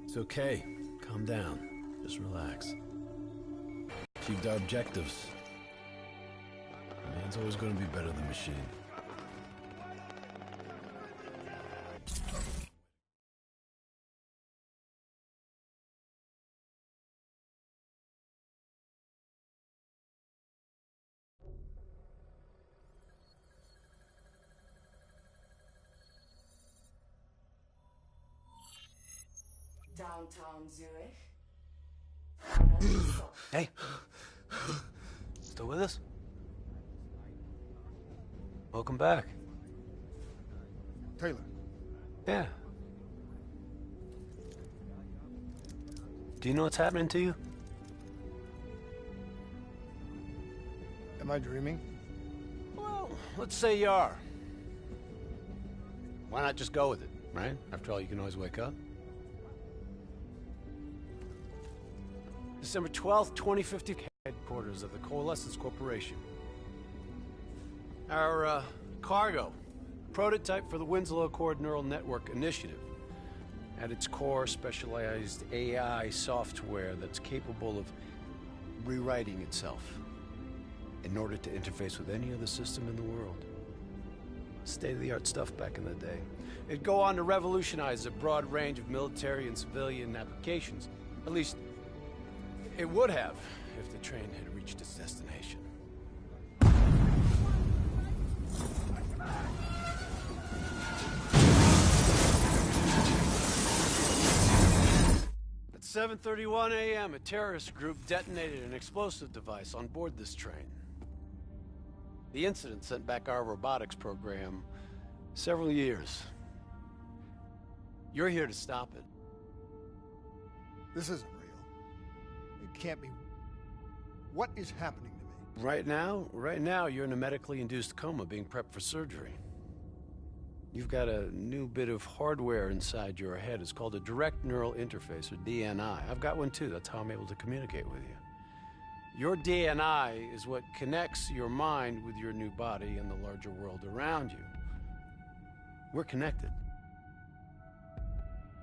It's okay. Calm down. Just relax. Achieved our objectives. Man's always going to be better than machine. Downtown Zurich. Hey. Still with us? Welcome back. Taylor. Yeah. Do you know what's happening to you? Am I dreaming? Well, let's say you are. Why not just go with it, right? After all, you can always wake up. December 12th, 2050, headquarters of the Coalescence Corporation. Our cargo, prototype for the Winslow Accord Neural Network Initiative. At its core, specialized AI software that's capable of rewriting itself in order to interface with any other system in the world. State-of-the-art stuff back in the day. It'd go on to revolutionize a broad range of military and civilian applications. At least, it would have if the train had reached its destination. At 7:31 a.m., a terrorist group detonated an explosive device on board this train. The incident sent back our robotics program several years. You're here to stop it. This isn't real. It can't be. What is happening to me? Right now, you're in a medically induced coma being prepped for surgery. You've got a new bit of hardware inside your head. It's called a direct neural interface, or DNI. I've got one too. That's how I'm able to communicate with you. Your DNI is what connects your mind with your new body and the larger world around you. We're connected.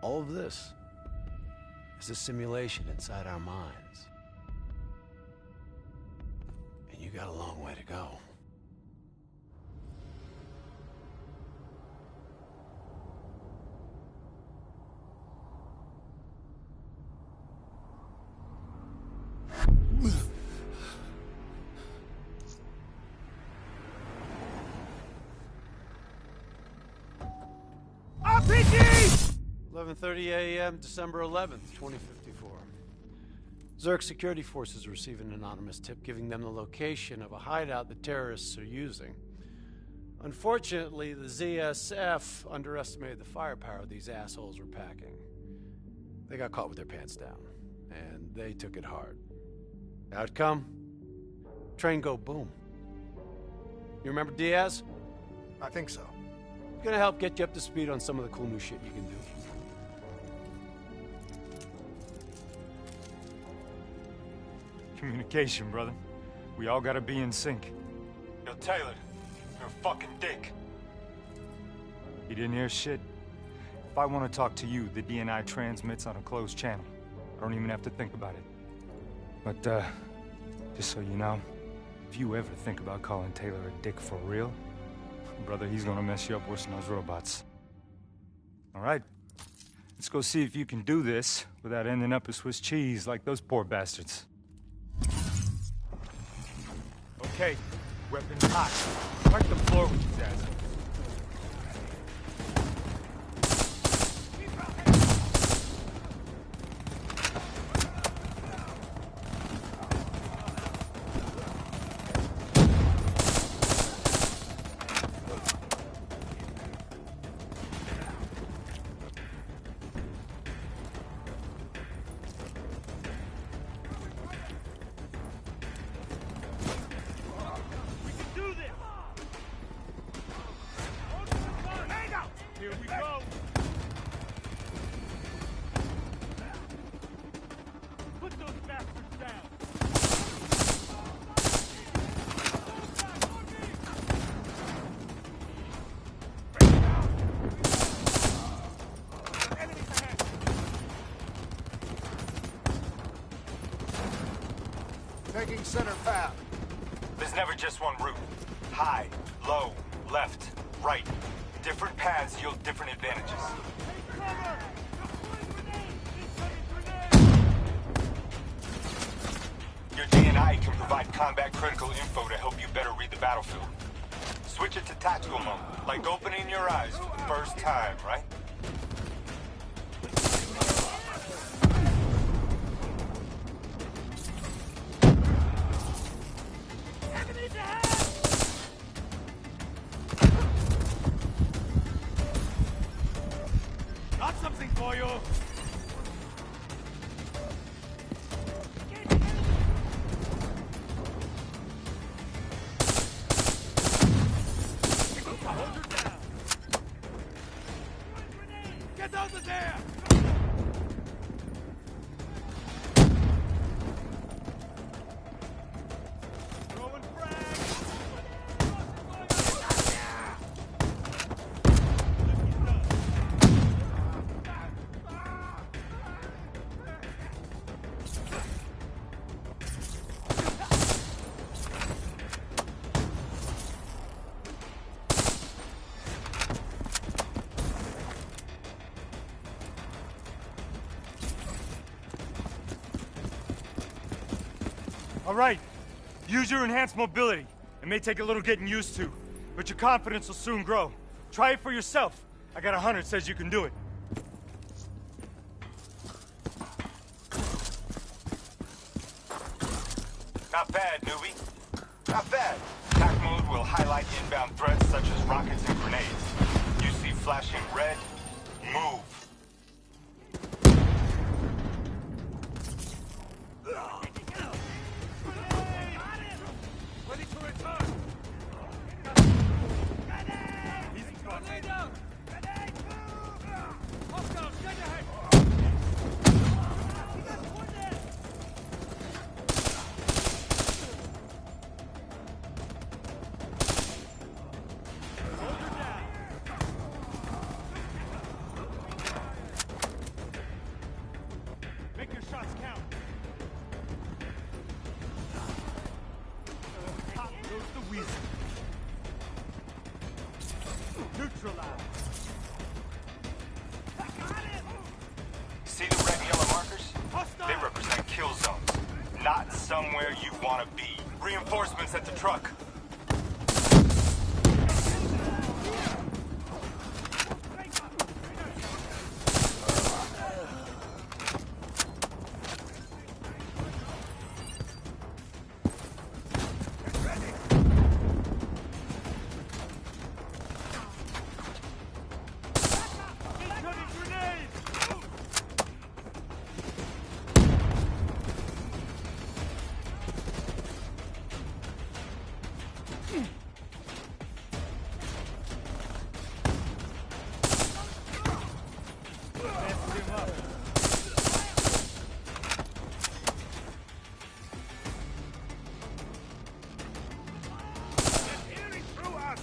All of this is a simulation inside our minds. And you got a long way to go. RPG! 11:30 a.m., December 11th, 2054. Zurich security forces receive an anonymous tip giving them the location of a hideout the terrorists are using. Unfortunately, the ZSF underestimated the firepower these assholes were packing. They got caught with their pants down, and they took it hard. Outcome? Train go boom. You remember Diaz? I think so. Gonna help get you up to speed on some of the cool new shit you can do. Communication, brother. We all gotta be in sync. Yo, Taylor, you're a fucking dick. You didn't hear shit? If I want to talk to you, the DNI transmits on a closed channel. I don't even have to think about it. But, just so you know, if you ever think about calling Taylor a dick for real, brother, he's gonna mess you up worse than those robots. All right? Let's go see if you can do this without ending up a Swiss cheese like those poor bastards. Okay, weapons hot. Wipe the floor with these assholes. taking center path. There's never just one route. High, low, left, right. Different paths yield different advantages. Your DNI can provide combat-critical info to help you better read the battlefield. Switch it to tactical mode, like opening your eyes for the first time, right? Got something for you! Get over there! Throwing frag! All right, use your enhanced mobility. It may take a little getting used to, but your confidence will soon grow. Try it for yourself. I got a hunter that says you can do it. Not bad, newbie. Not bad. Attack mode will highlight inbound threats such as rockets and grenades. You see flashing red, move. Ready to return! Easy, tornado! Hostile, straight ahead! Make your shots count. Pop goes the weasel. Neutralized. See the red and yellow markers? Hostile! They represent kill zones. Not somewhere you want to be. Reinforcements at the truck. Incoming grenade! Messed him up. Hearing through us!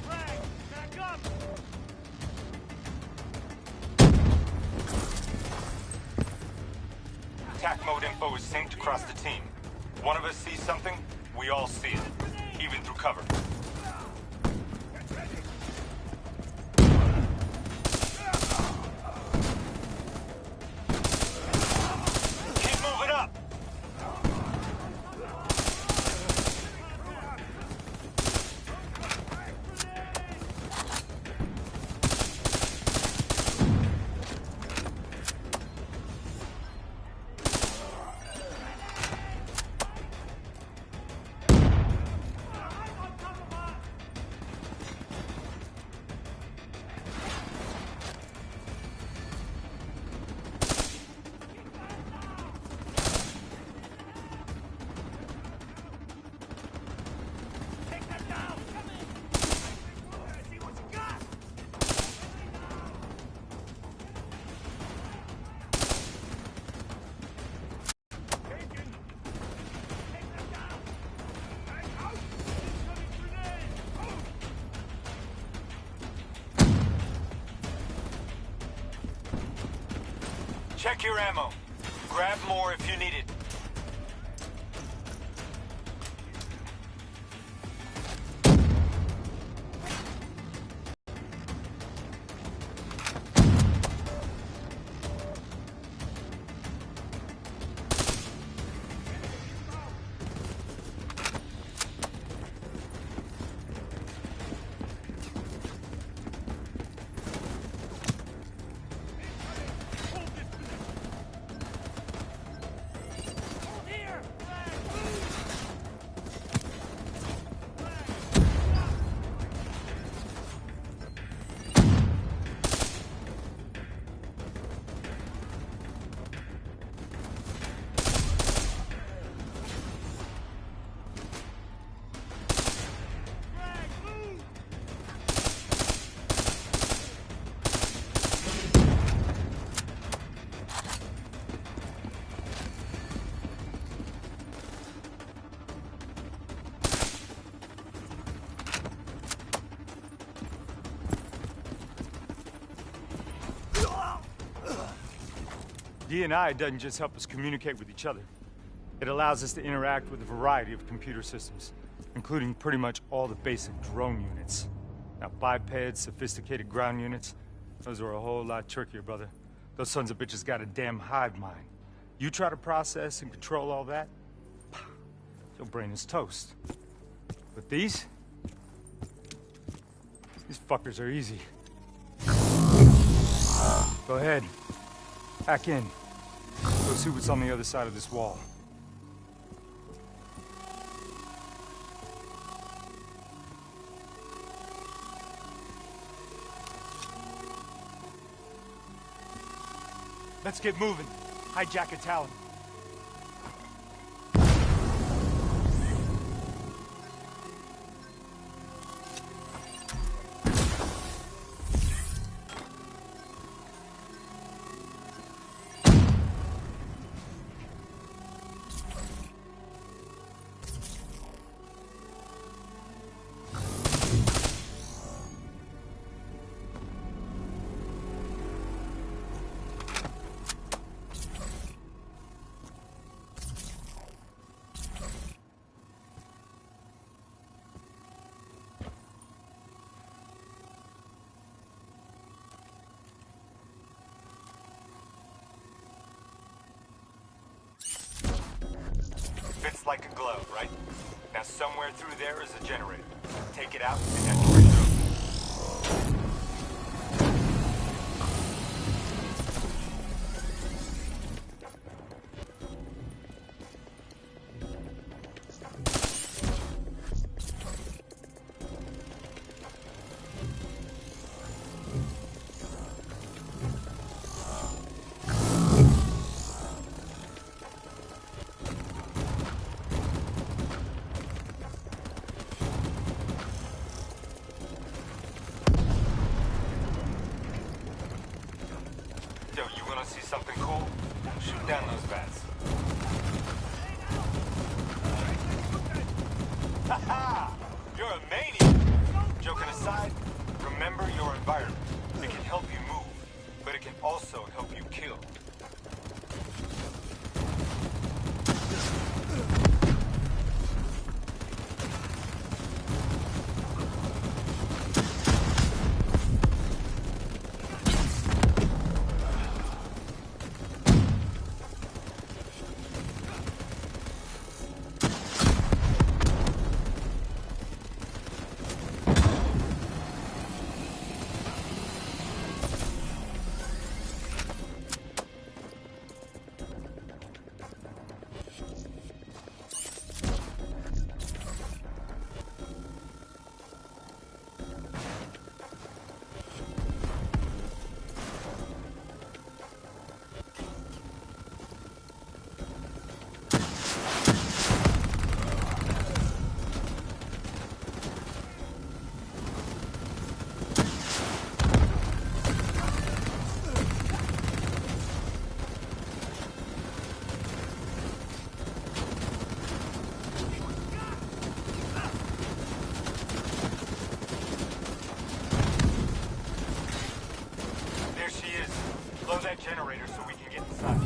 Flag, back up! Attack mode info is synced across the team. One of us sees something, we all see it. Even through cover. Keep moving up! I'm on top of Check your ammo. Grab more if you need it. DNI doesn't just help us communicate with each other. It allows us to interact with a variety of computer systems, including pretty much all the basic drone units. Now, bipeds, sophisticated ground units, those are a whole lot trickier, brother. Those sons of bitches got a damn hive mind. You try to process and control all that, your brain is toast. But these fuckers are easy. Go ahead. Hack in. Go see what's on the other side of this wall. Let's get moving. Hijack a Talon. Fits like a glove, right? Now somewhere through there is a generator. Take it out and have to bring it over. See something cool? Shoot down those bats. Ha-ha! You're a maniac! Joking aside, remember your environment. It can help you move, but it can also help you kill. generator so we can get inside.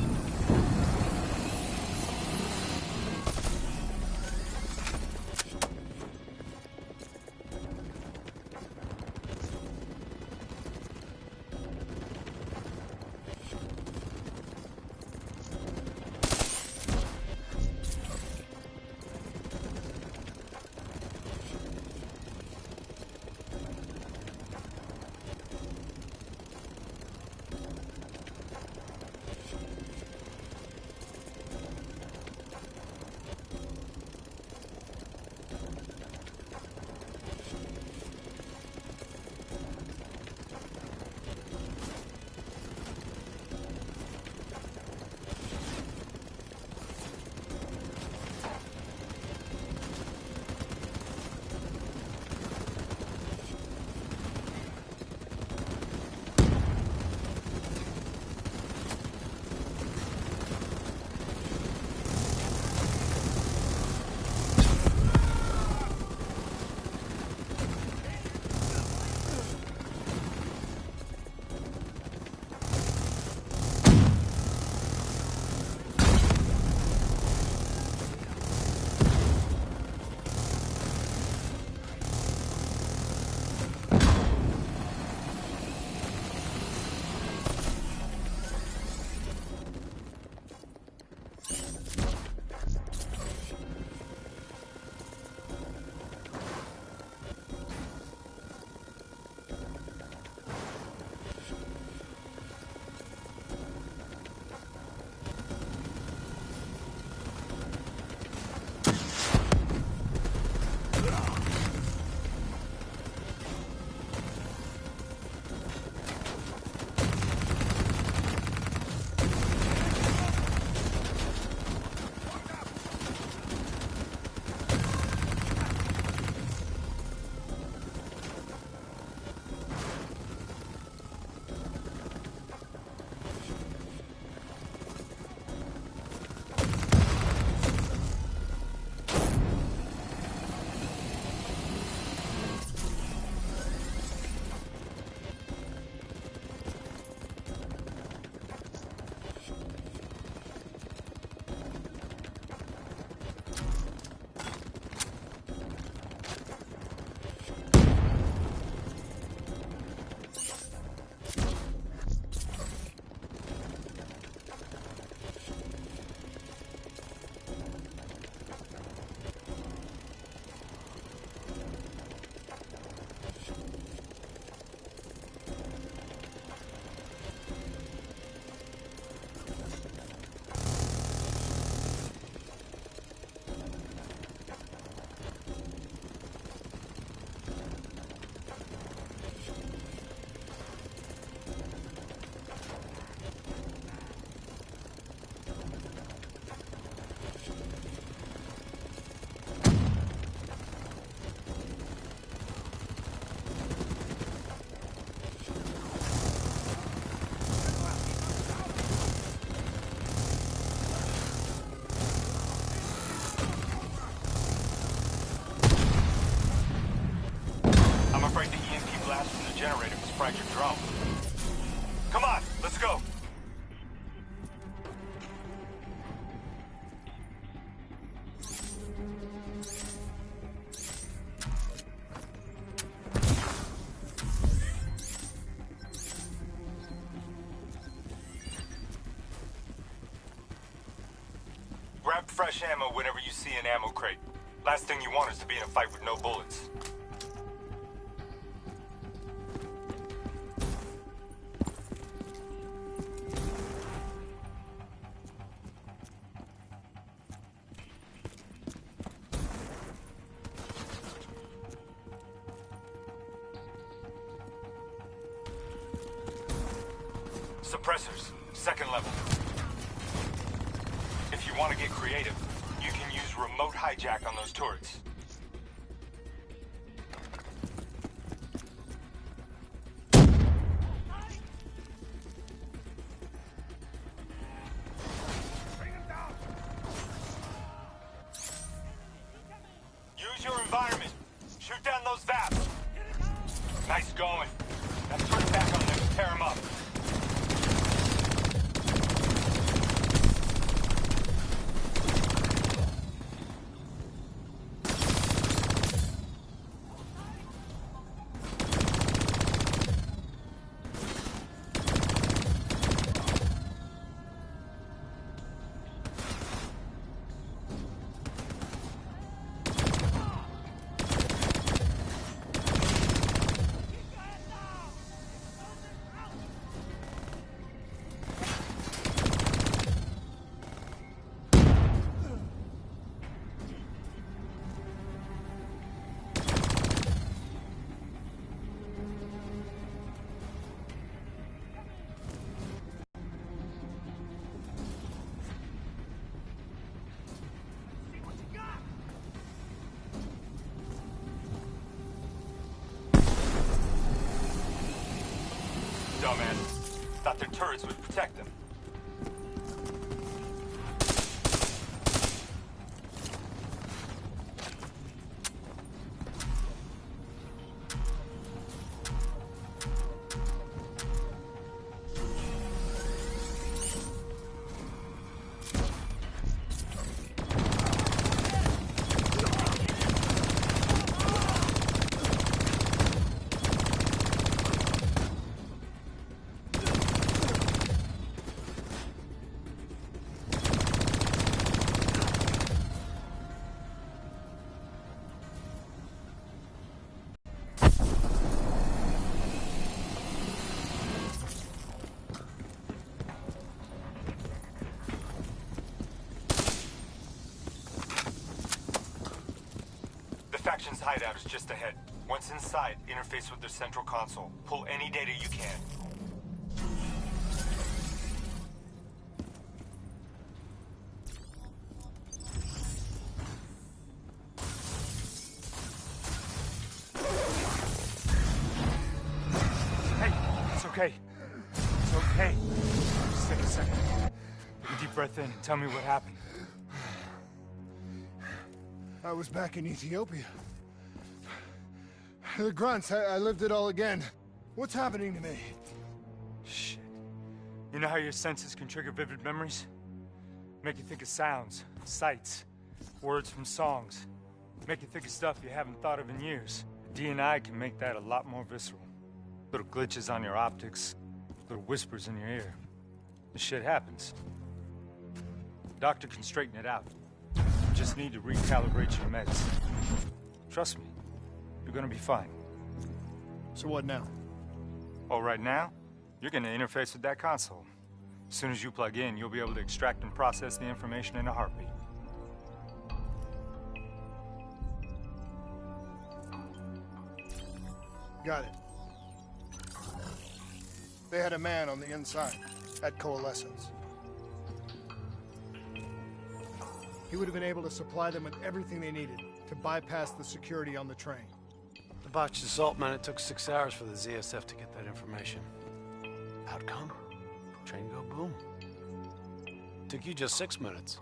Generator was fractured drone. Come on, let's go. Grab fresh ammo whenever you see an ammo crate. Last thing you want is to be in a fight with no bullets. Suppressors, second level. If you want to get creative, you can use remote hijack on those turrets. Use your environment. Shoot down those VAPs. Nice going. Now turn it back on them and tear them up. thought their turrets would protect them. The faction's hideout is just ahead. Once inside, interface with their central console. Pull any data you can. Hey, it's okay. It's okay. Just take a second. Take a deep breath in and tell me what happened. I was back in Ethiopia. The grunts, I lived it all again. What's happening to me? Shit. You know how your senses can trigger vivid memories? Make you think of sounds, sights, words from songs. Make you think of stuff you haven't thought of in years. DNI can make that a lot more visceral. Little glitches on your optics, little whispers in your ear. This shit happens. Doctor can straighten it out. You just need to recalibrate your meds. Trust me, you're gonna be fine. So what now? Oh, right now, you're gonna interface with that console. As soon as you plug in, you'll be able to extract and process the information in a heartbeat. Got it. They had a man on the inside, at Coalescence. He would have been able to supply them with everything they needed to bypass the security on the train. The botched assault meant it took 6 hours for the ZSF to get that information. Outcome? Train go boom. Took you just 6 minutes.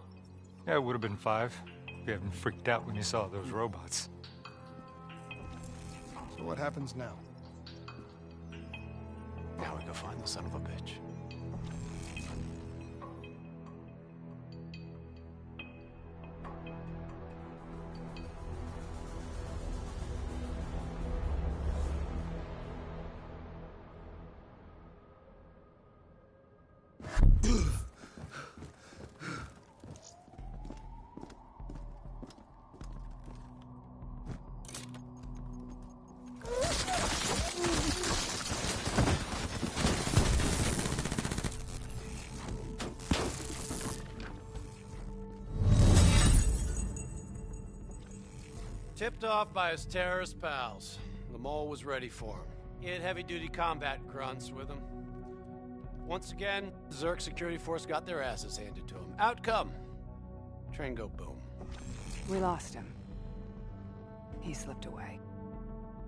Yeah, it would have been 5 if you hadn't freaked out when you saw those robots. So what happens now? Now we go find the son of a bitch. Tipped off by his terrorist pals, the mole was ready for him. He had heavy-duty combat grunts with him. Once again, Zerg security force got their asses handed to him. Outcome: train go boom. We lost him. He slipped away.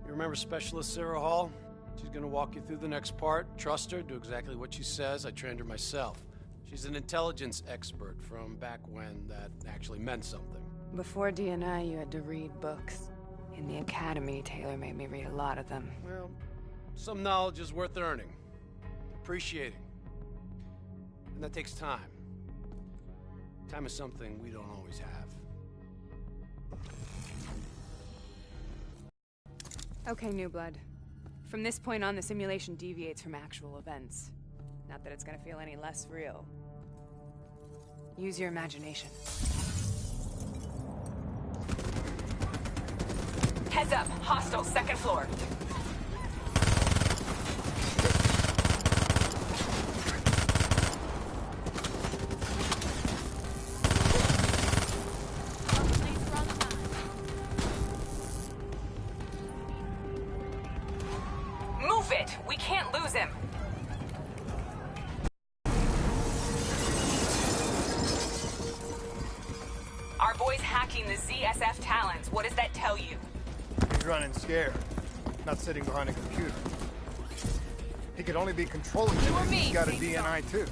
You remember Specialist Sarah Hall? She's gonna walk you through the next part. Trust her, do exactly what she says. I trained her myself. She's an intelligence expert from back when that actually meant something. Before DNI, you had to read books. In the academy, Taylor made me read a lot of them. Well, some knowledge is worth earning, appreciating. And that takes time. Time is something we don't always have. Okay, New Blood. From this point on, the simulation deviates from actual events. Not that it's gonna feel any less real. Use your imagination. Heads up, hostile, second floor. Move it! We can't lose him! Our boy's hacking the ZSF Talons. What does that tell you? He's running scared, not sitting behind a computer. He could only be controlling You it or if me, he's got a same DNI too.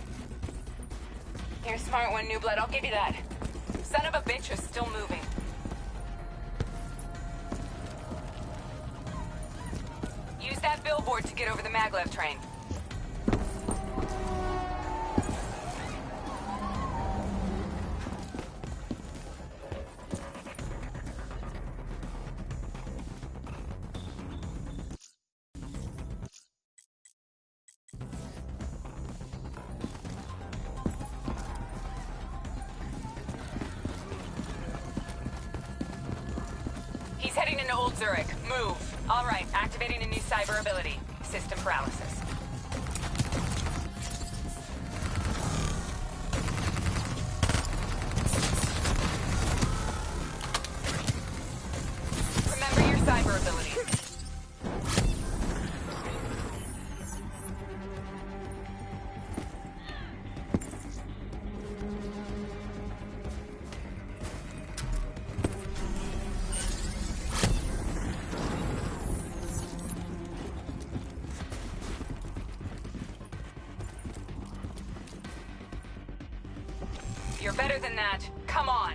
You're a smart one, New Blood. I'll give you that. Son of a bitch is still moving. Use that billboard to get over the maglev train. He's heading into Old Zurich. Move. All right, activating a new cyber ability. System paralysis. Remember your cyber abilities. You're better than that. Come on.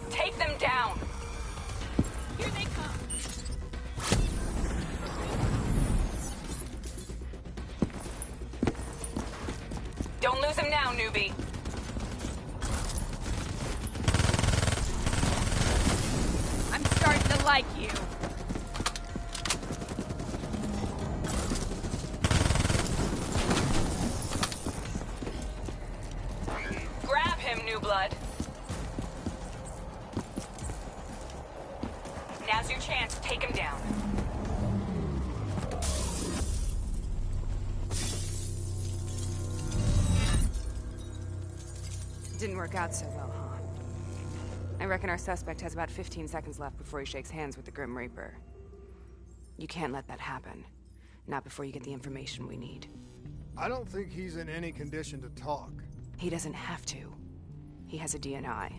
Take them down. Here they come. Don't lose him now, newbie. I'm starting to like you. Grab him, New Blood. Now's your chance. Take him down. Didn't work out so well, huh? I reckon our suspect has about 15 seconds left before he shakes hands with the Grim Reaper. You can't let that happen. Not before you get the information we need. I don't think he's in any condition to talk. He doesn't have to. He has a DNI.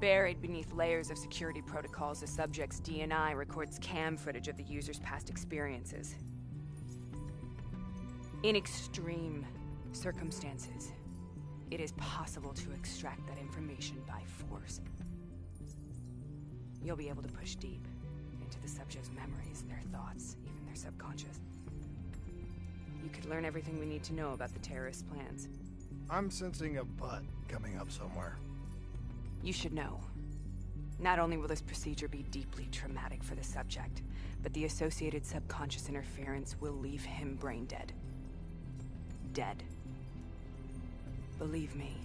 Buried beneath layers of security protocols, the subject's DNI records cam footage of the user's past experiences. In extreme circumstances, it is possible to extract that information by force. You'll be able to push deep into the subject's memories, their thoughts, even their subconscious. You could learn everything we need to know about the terrorist plans. I'm sensing a butt coming up somewhere. You should know. Not only will this procedure be deeply traumatic for the subject, but the associated subconscious interference will leave him brain dead. Dead. Believe me,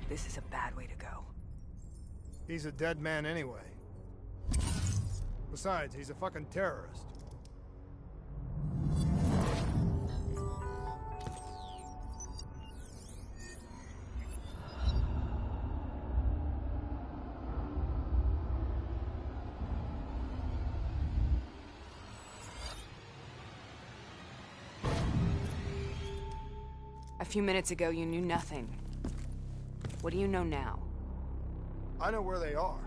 this is a bad way to go. He's a dead man anyway. Besides, he's a fucking terrorist. A few minutes ago, you knew nothing. What do you know now? I know where they are.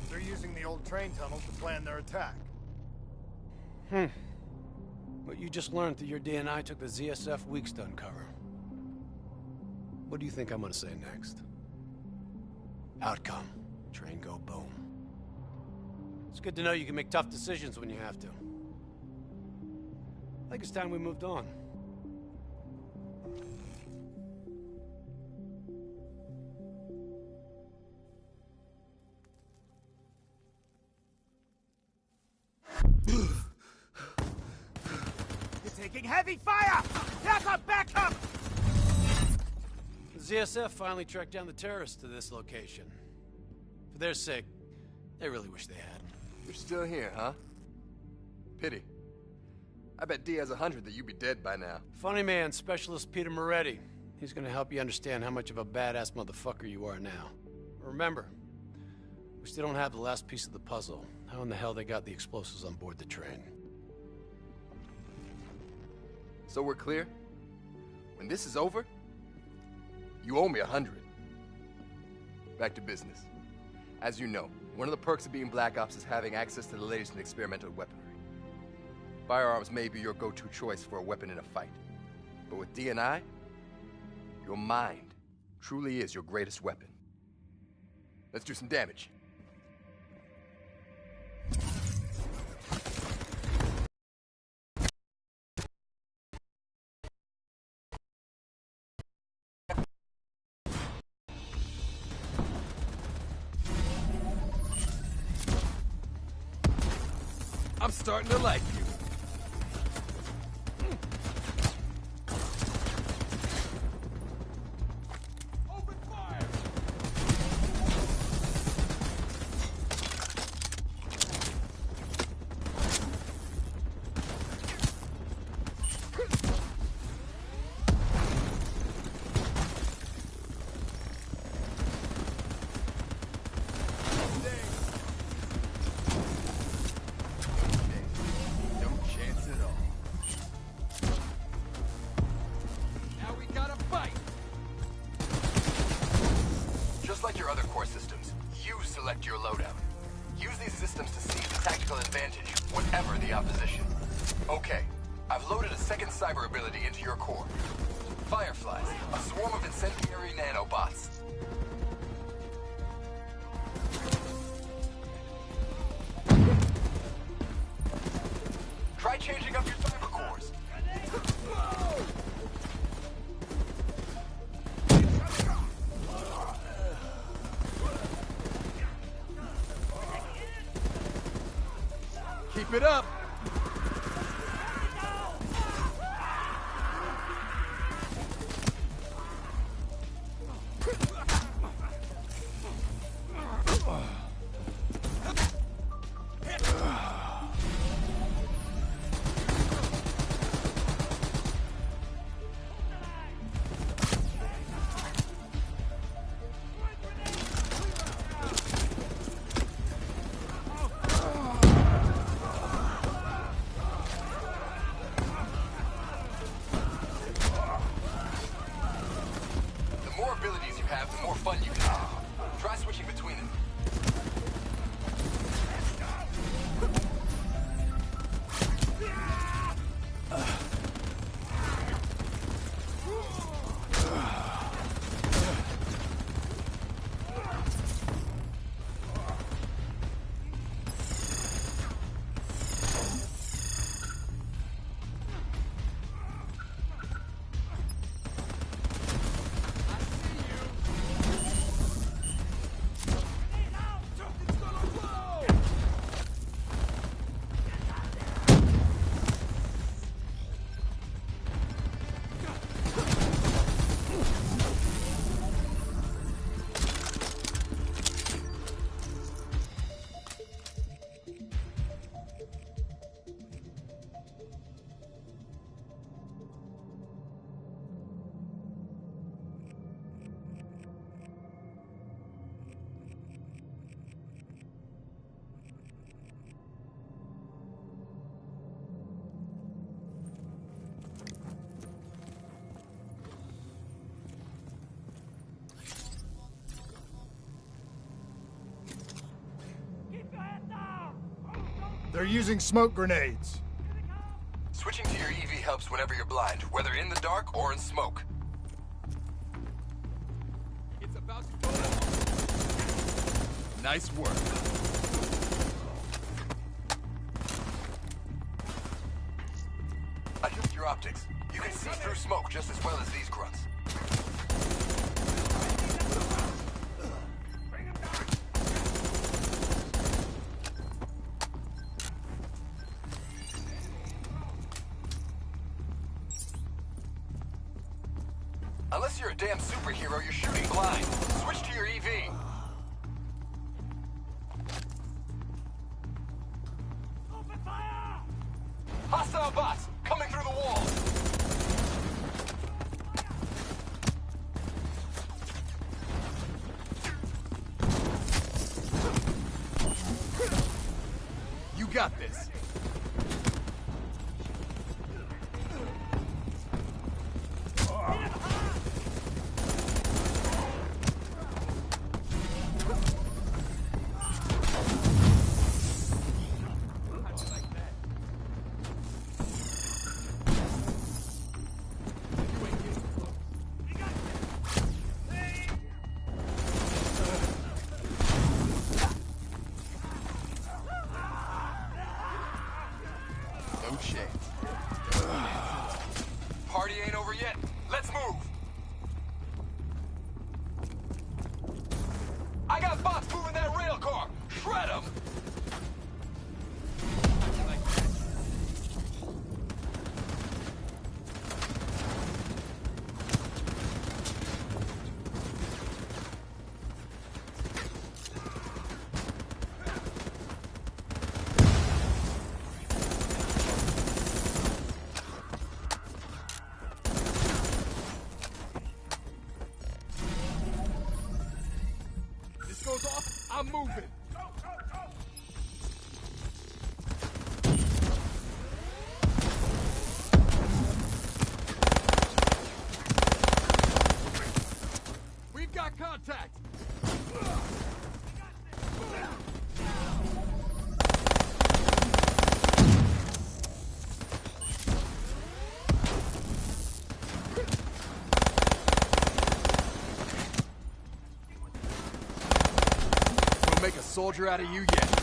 They're using the old train tunnels to plan their attack. But you just learned that your DNI took the ZSF weeks to uncover. What do you think I'm gonna say next? Outcome. Train go boom. It's good to know you can make tough decisions when you have to. I think it's time we moved on. Taking heavy fire! Back up! Back up! The ZSF finally tracked down the terrorists to this location. For their sake, they really wish they had. You're still here, huh? Pity. I bet D has 100 that you'd be dead by now. Funny man, Specialist Peter Moretti. He's gonna help you understand how much of a badass motherfucker you are now. Remember, we still don't have the last piece of the puzzle. How in the hell they got the explosives on board the train? So we're clear? When this is over, you owe me 100. Back to business. As you know, one of the perks of being Black Ops is having access to the latest in experimental weaponry. Firearms may be your go-to choice for a weapon in a fight. But with D&I, your mind truly is your greatest weapon. Let's do some damage. I'm starting to like you. Open fire! Your loadout. Use these systems to seize the tactical advantage, whatever the opposition. Okay, I've loaded a second cyber ability into your core. Fireflies, a swarm of incendiary nanobots. Try changing up your cyber cores. Keep it up! The more fun you can have. Try switching between them. They're using smoke grenades. Switching to your EV helps whenever you're blind, whether in the dark or in smoke. It's about to go. Nice work. Adjust your optics. You can see through smoke just as well as these grunts. Unless you're a damn superhero, you're shooting blind. Switch to your EV. Open fire! Hostile bots coming through the wall. got this. No chance. Party ain't over yet. Let's move. I got bots moving that rail car. Shred them. This goes off, I'm moving. We've got contact. We'll make a soldier out of you yet.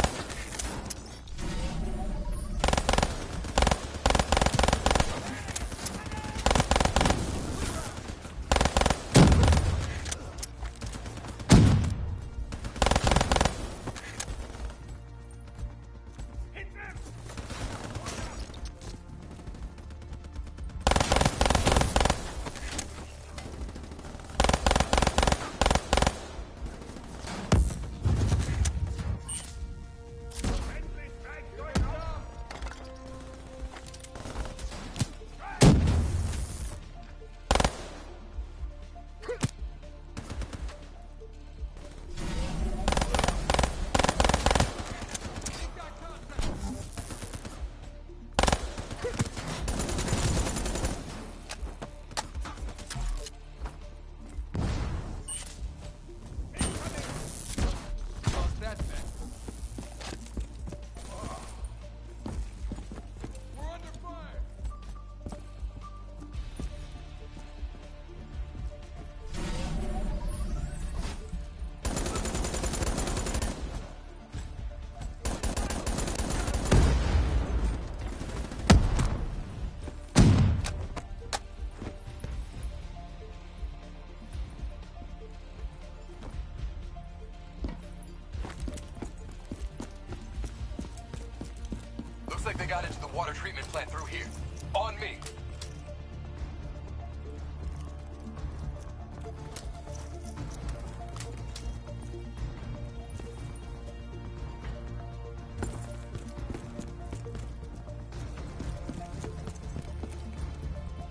Lost that man. We're under fire. Looks like they got into the water treatment plant through here. On me.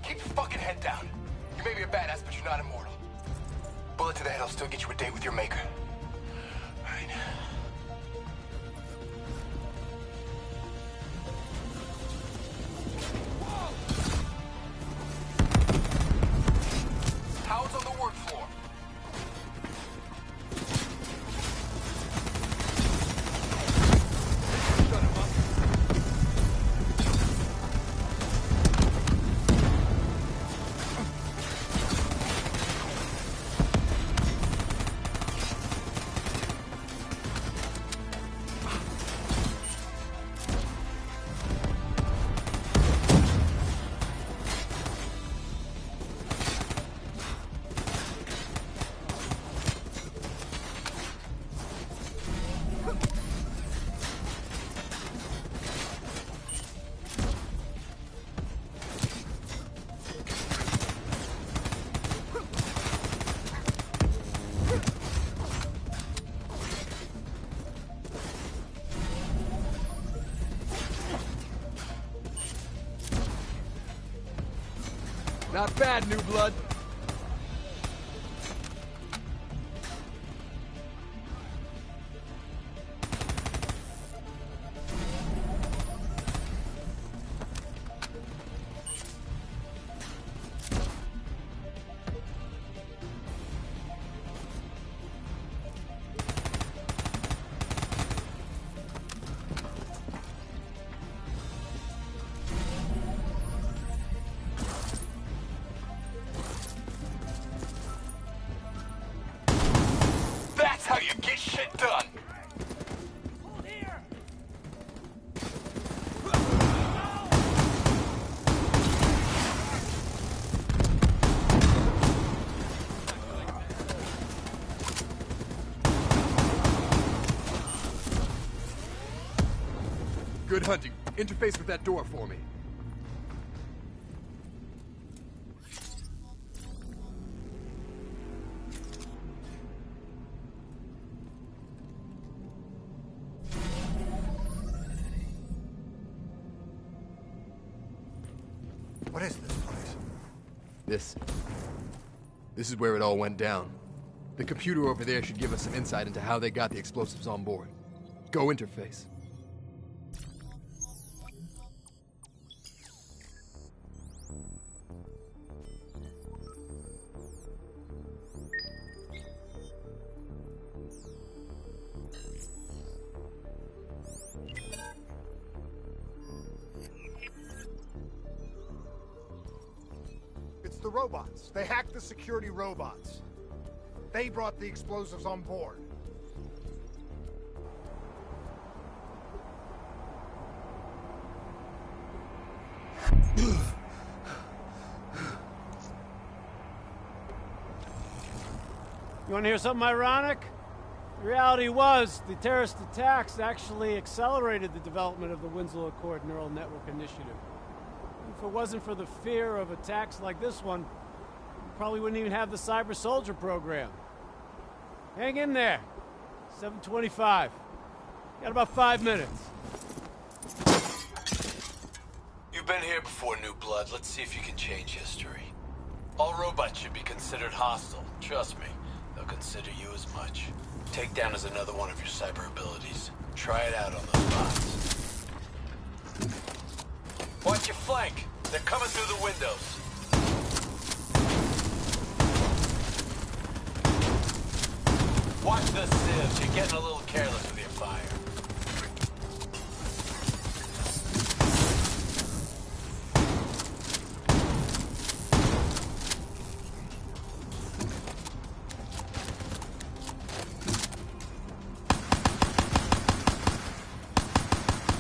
Keep your fucking head down. You may be a badass, but you're not immortal. Bullet to the head will still get you a date with your maker. All right. Howard's on the work floor. Shut him up. Not bad, new blood. Good hunting. Interface with that door for me. What is this place? This is where it all went down. The computer over there should give us some insight into how they got the explosives on board. Go interface. It's the robots. They hacked the security robots. They brought the explosives on board. You want to hear something ironic? The reality was, the terrorist attacks actually accelerated the development of the Winslow Accord Neural Network Initiative. If it wasn't for the fear of attacks like this one, we probably wouldn't even have the Cyber Soldier program. Hang in there. 7:25. Got about 5 minutes. You've been here before, New Blood. Let's see if you can change history. All robots should be considered hostile. Trust me, they'll consider you as much. Takedown is another one of your cyber abilities. Try it out on those bots. Watch your flank. They're coming through the windows. Watch the sieves. You're getting a little careless with your fire.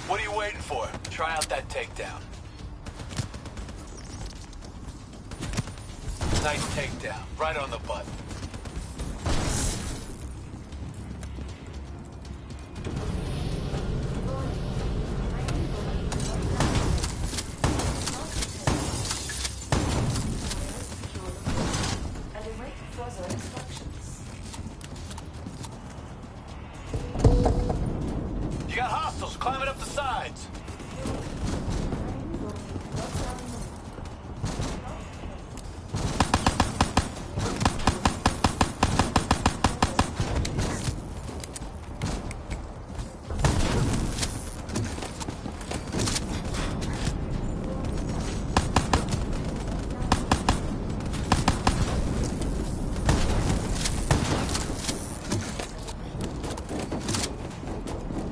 What are you waiting for? Try out that takedown. Nice takedown. Right on the butt. You got hostiles climbing up the sides.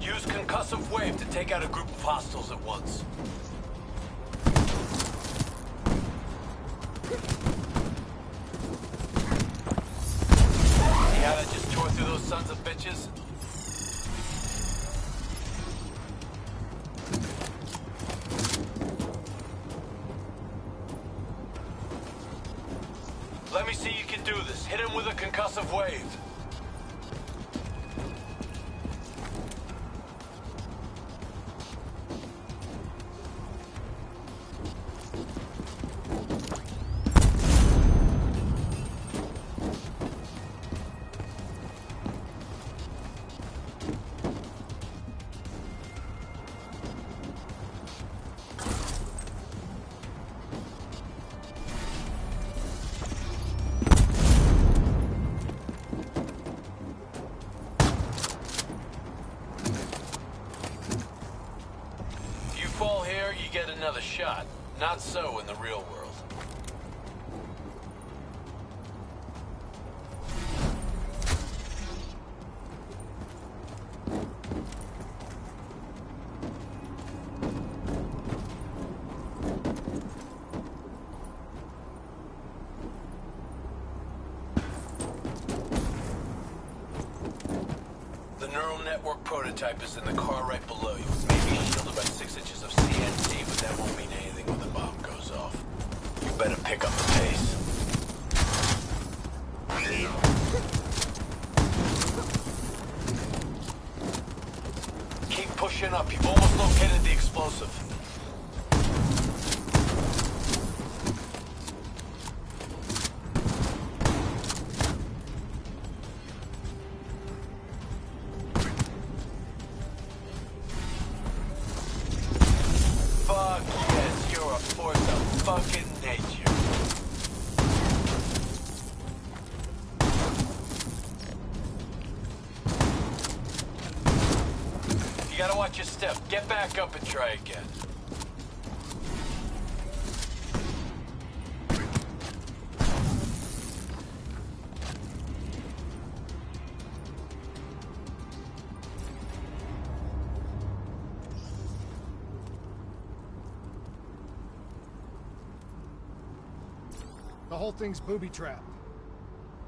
Use concussive wave to take out a group of hostiles at once. See how that just tore through those sons of bitches? Let me see you can do this. Hit him with a concussive wave. Fall here, you get another shot. Not so in the real world. The neural network prototype is in the car right below you. It's maybe shielded by 6 inches of CNC, but that won't mean anything when the bomb goes off. You better pick up the pace. Keep pushing up. You've almost located the explosive. Fuck yes, you're a force of fucking nature. You gotta watch your step. Get back up and try again. The whole thing's booby-trapped.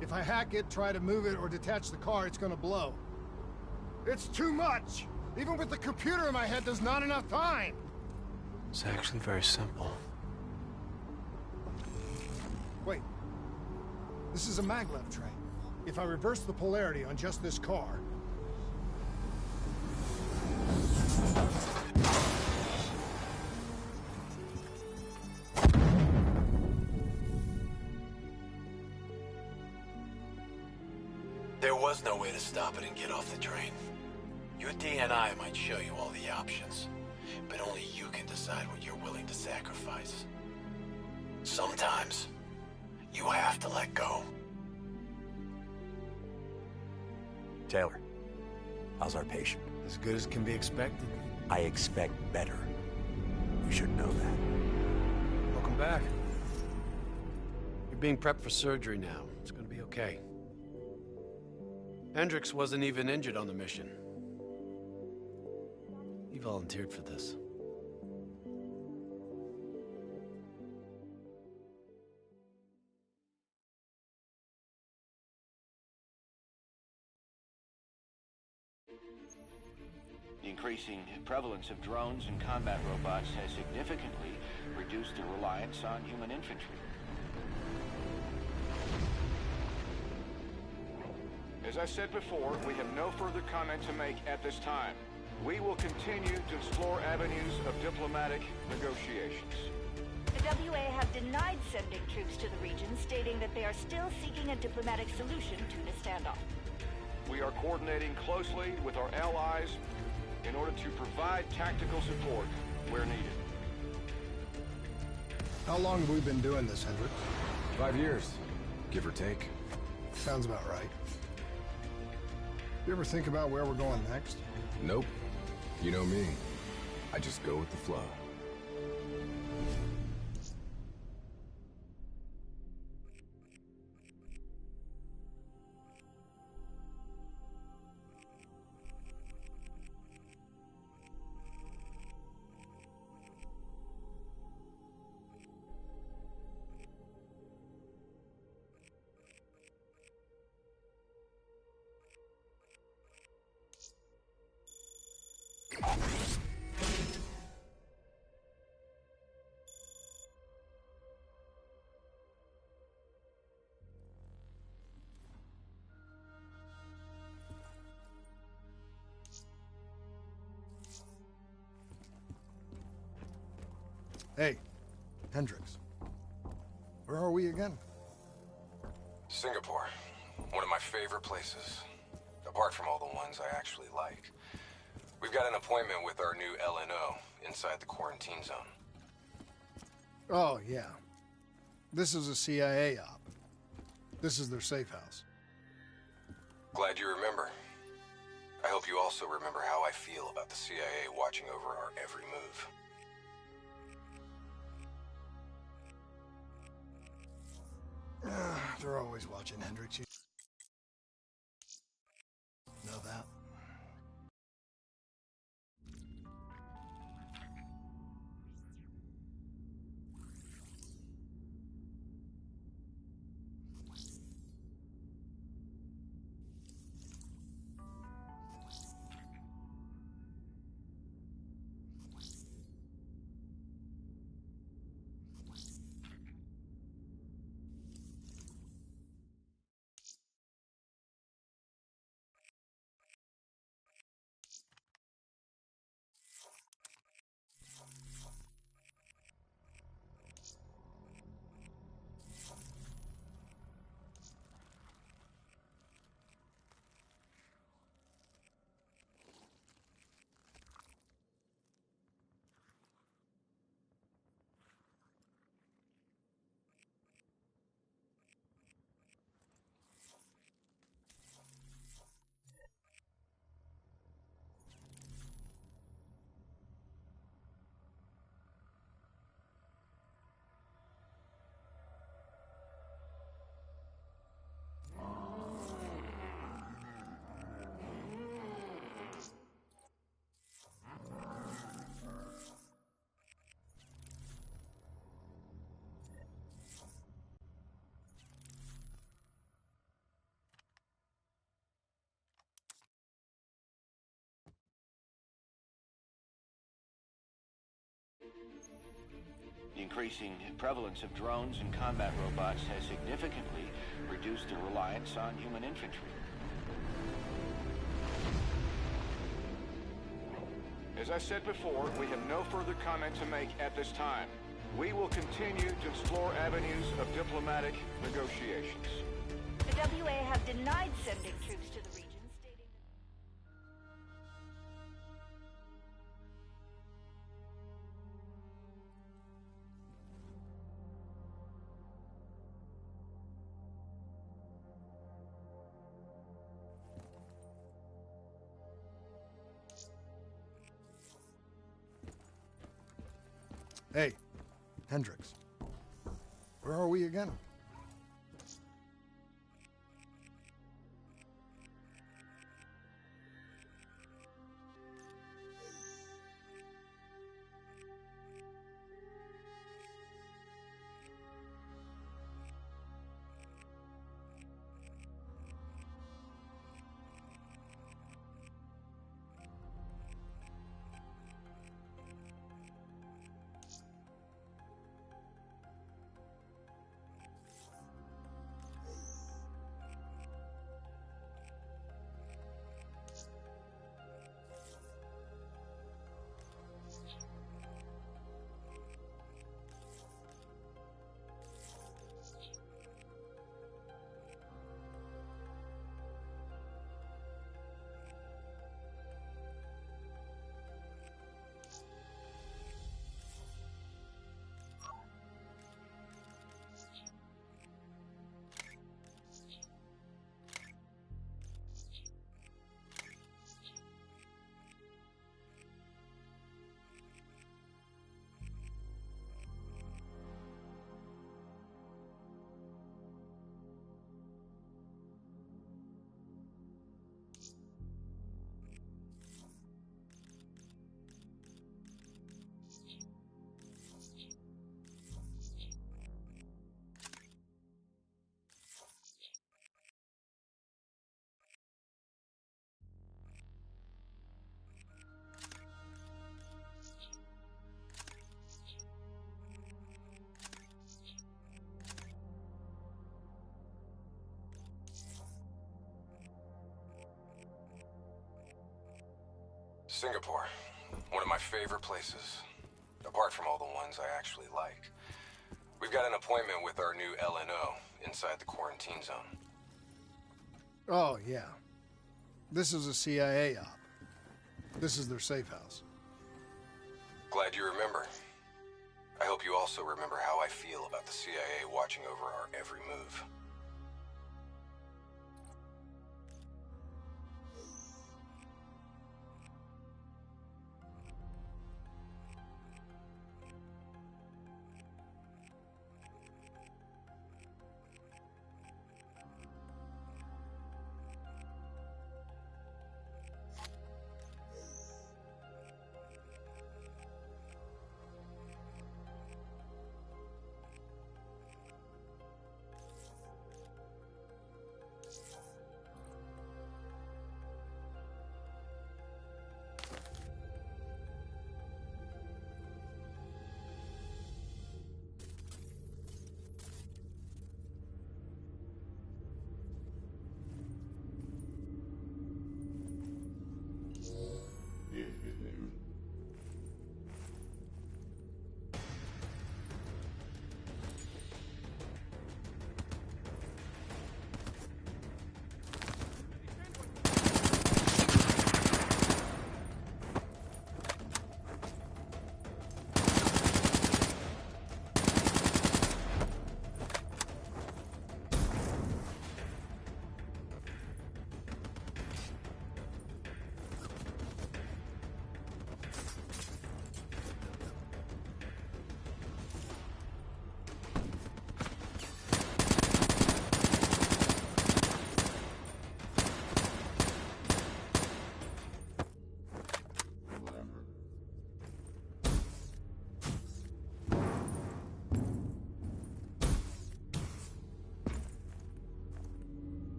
If I hack it, try to move it, or detach the car, it's gonna blow. It's too much! Even with the computer in my head, there's not enough time! It's actually very simple. Wait. This is a maglev train. If I reverse the polarity on just this car... There was no way to stop it and get off the train. Your DNI might show you all the options, but only you can decide what you're willing to sacrifice. Sometimes, you have to let go. Taylor, how's our patient? As good as can be expected. I expect better. You should know that. Welcome back. You're being prepped for surgery now. It's gonna be okay. Hendricks wasn't even injured on the mission. He volunteered for this. The increasing prevalence of drones and combat robots has significantly reduced the reliance on human infantry. As I said before, we have no further comment to make at this time. We will continue to explore avenues of diplomatic negotiations. The WA have denied sending troops to the region, stating that they are still seeking a diplomatic solution to the standoff. We are coordinating closely with our allies in order to provide tactical support where needed. How long have we been doing this, Hendricks? 5 years, give or take. Sounds about right. You ever think about where we're going next? Nope. You know me. I just go with the flow. Hey, Hendricks. Where are we again? Singapore. One of my favorite places. Apart from all the ones I actually like. We've got an appointment with our new LNO inside the quarantine zone. Oh, yeah. This is a CIA op. This is their safe house. Glad you remember. I hope you also remember how I feel about the CIA watching over our every move. They're always watching, Hendricks. You know that. The increasing prevalence of drones and combat robots has significantly reduced the reliance on human infantry. As I said before, we have no further comment to make at this time. We will continue to explore avenues of diplomatic negotiations. The WA have denied sending troops to the region, stating Hey, Hendricks. Where are we again? Singapore, one of my favorite places, apart from all the ones I actually like. We've got an appointment with our new LNO inside the quarantine zone. Oh, yeah. This is a CIA op. This is their safe house. Glad you remember. I hope you also remember how I feel about the CIA watching over our every move.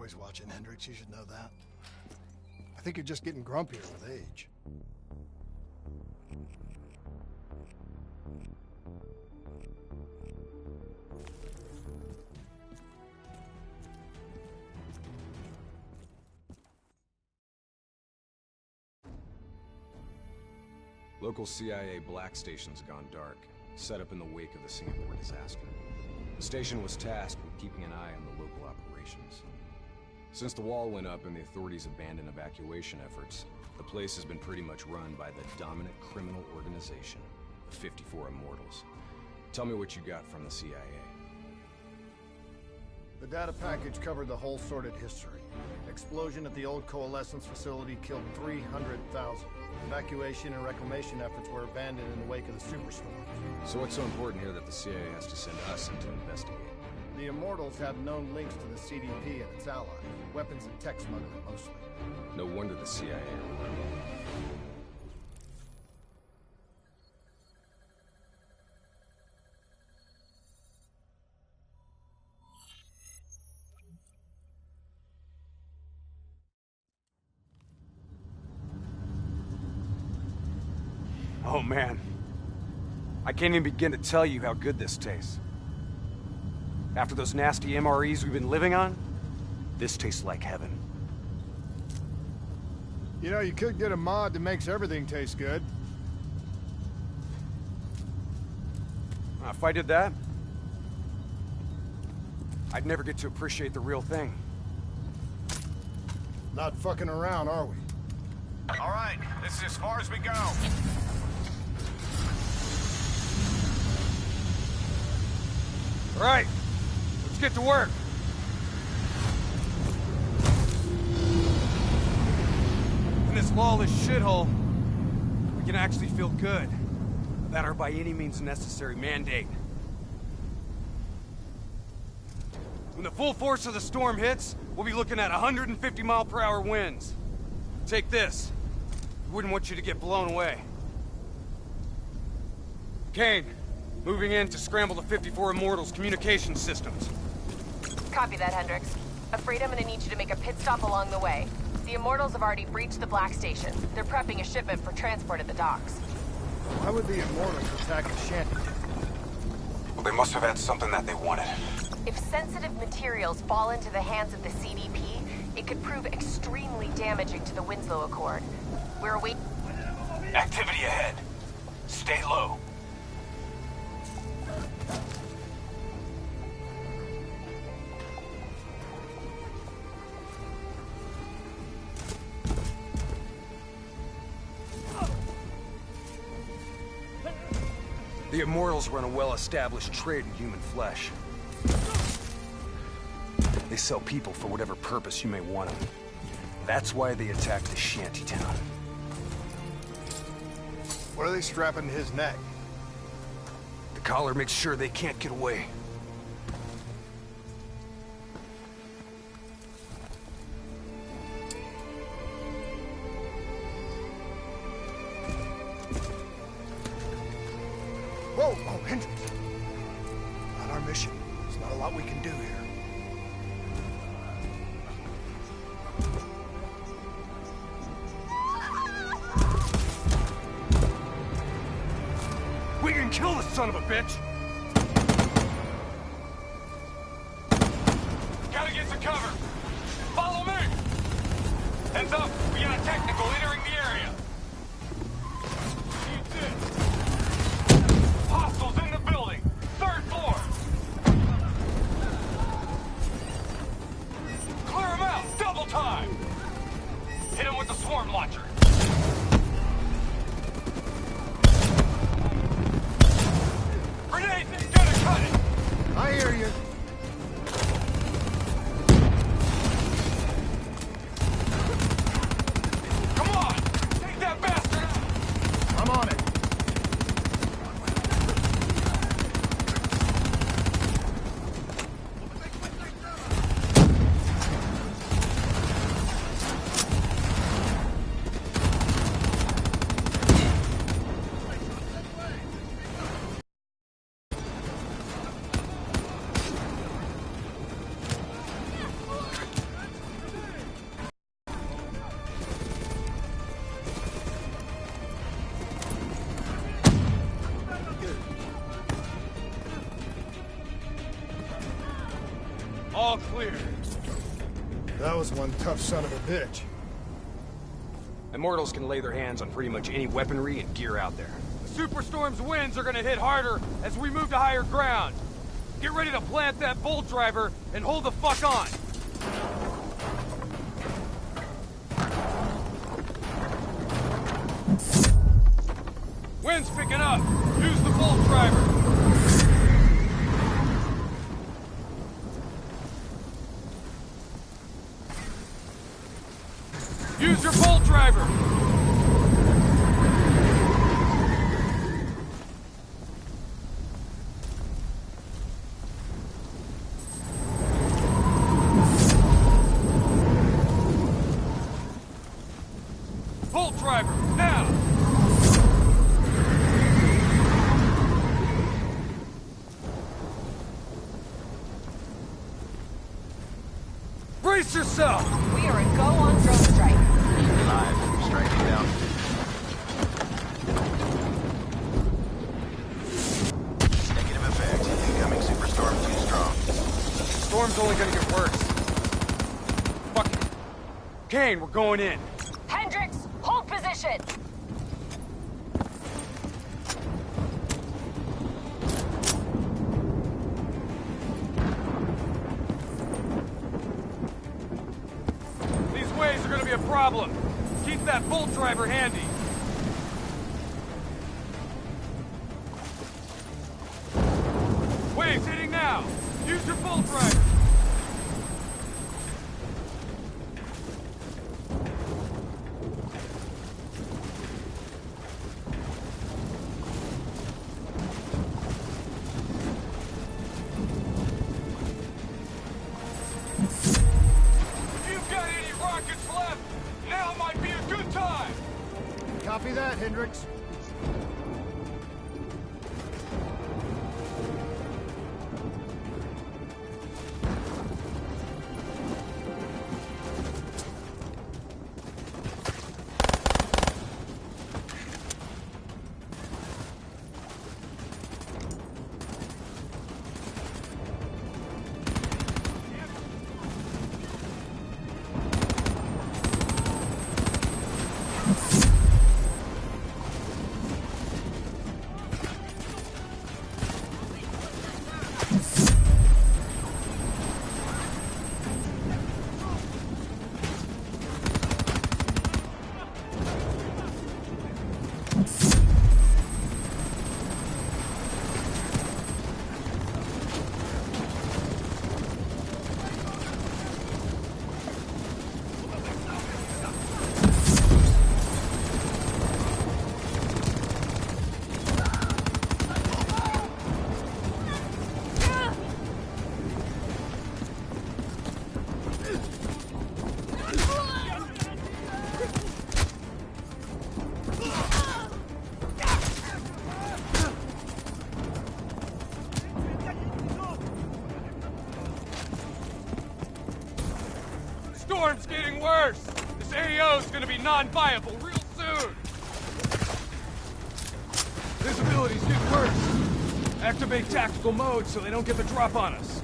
always watching, Hendricks. You should know that. I think you're just getting grumpier with age. Local CIA black station's gone dark, set up in the wake of the Singapore disaster. The station was tasked with keeping an eye on the local operations. Since the wall went up and the authorities abandoned evacuation efforts, the place has been pretty much run by the dominant criminal organization, the 54 Immortals. Tell me what you got from the CIA. The data package covered the whole sordid history. Explosion at the old Coalescence facility killed 300,000. Evacuation and reclamation efforts were abandoned in the wake of the superstorm. So what's so important here that the CIA has to send us in to investigate? The Immortals have known links to the CDP and its allies. Weapons and tech smuggling, mostly. No wonder the CIA are around. Oh man, I can't even begin to tell you how good this tastes. After those nasty MREs we've been living on, this tastes like heaven. You know, you could get a mod that makes everything taste good. If I did that, I'd never get to appreciate the real thing. Not fucking around, are we? All right, this is as far as we go. All right, let's get to work. In this lawless shithole, we can actually feel good about our by any means necessary mandate. When the full force of the storm hits, we'll be looking at 150-mile-per-hour winds. Take this. We wouldn't want you to get blown away. Kane, moving in to scramble the 54 Immortals' communication systems. Copy that, Hendricks. Afraid I'm gonna need you to make a pit stop along the way. The Immortals have already breached the Black Station. They're prepping a shipment for transport at the docks. Why would the Immortals attack a shanty? Well, they must have had something that they wanted. If sensitive materials fall into the hands of the CDP, it could prove extremely damaging to the Winslow Accord. We're awaiting... Activity ahead. Stay low. The Immortals run a well-established trade in human flesh. They sell people for whatever purpose you may want them. That's why they attacked the shantytown. What are they strapping to his neck? The collar makes sure they can't get away. Whoa! Oh, Hendricks! Not our mission. There's not a lot we can do here. We can kill the son of a bitch! Gotta get to cover. Follow me! Heads up, we got a technical entering the area. Hostiles in the building. 3rd floor. Clear them out. Double time. Hit them with the swarm launcher. Grenade! Gotta cut it! I hear you. Come on! Take that bastard out! I'm on it. one tough son of a bitch. Immortals can lay their hands on pretty much any weaponry and gear out there. The Superstorm's winds are gonna hit harder as we move to higher ground. Get ready to plant that bolt driver and hold the fuck on. Wind's picking up. Use the bolt driver. Use your bolt driver. Bolt driver, now! Brace yourself! We are a go on drone strike. Live, striking down. Negative effect. Incoming superstorm too strong. Storm's only gonna get worse. Fuck it. Kane, we're going in. Hendricks, hold position! These waves are gonna be a problem. Keep that bolt driver handy. Waves hitting now. Use your bolt driver. If you've got any rockets left, now might be a good time. Copy that, Hendricks. Storm's getting worse! This AO's gonna be non-viable real soon! Visibility's getting worse! Activate tactical mode so they don't get the drop on us.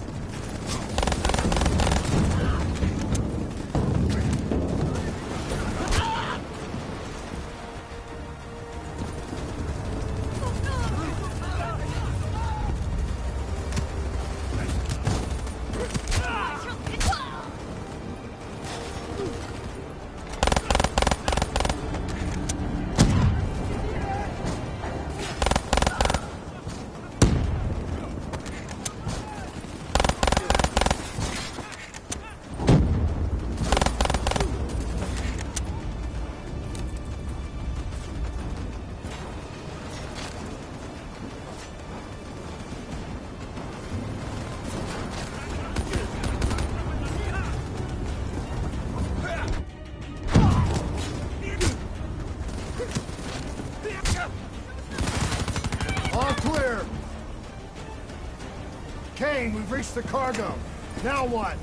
All clear. Kane, we've reached the cargo. Now what?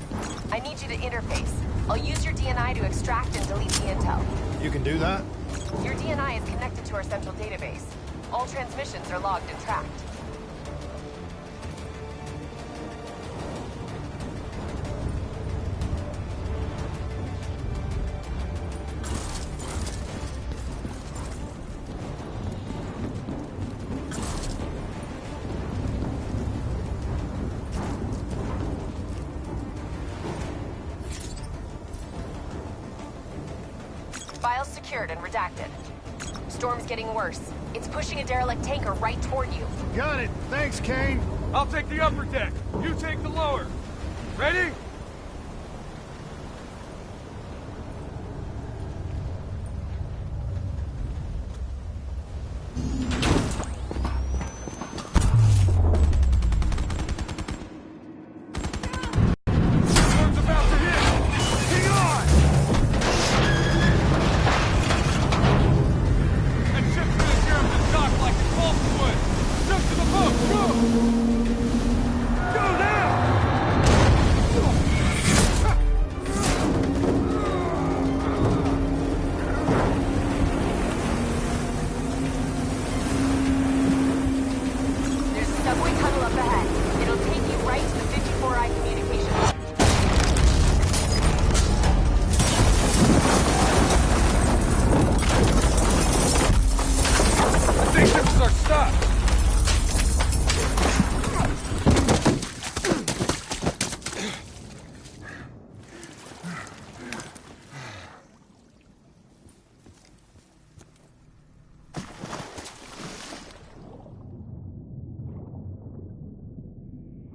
I need you to interface. I'll use your DNI to extract and delete the intel. You can do that? Your DNI is connected to our central database. All transmissions are logged and tracked. Files secured and redacted. Storm's getting worse. It's pushing a derelict tanker right toward you. Got it. Thanks, Kane. I'll take the upper deck. You take the lower. Ready?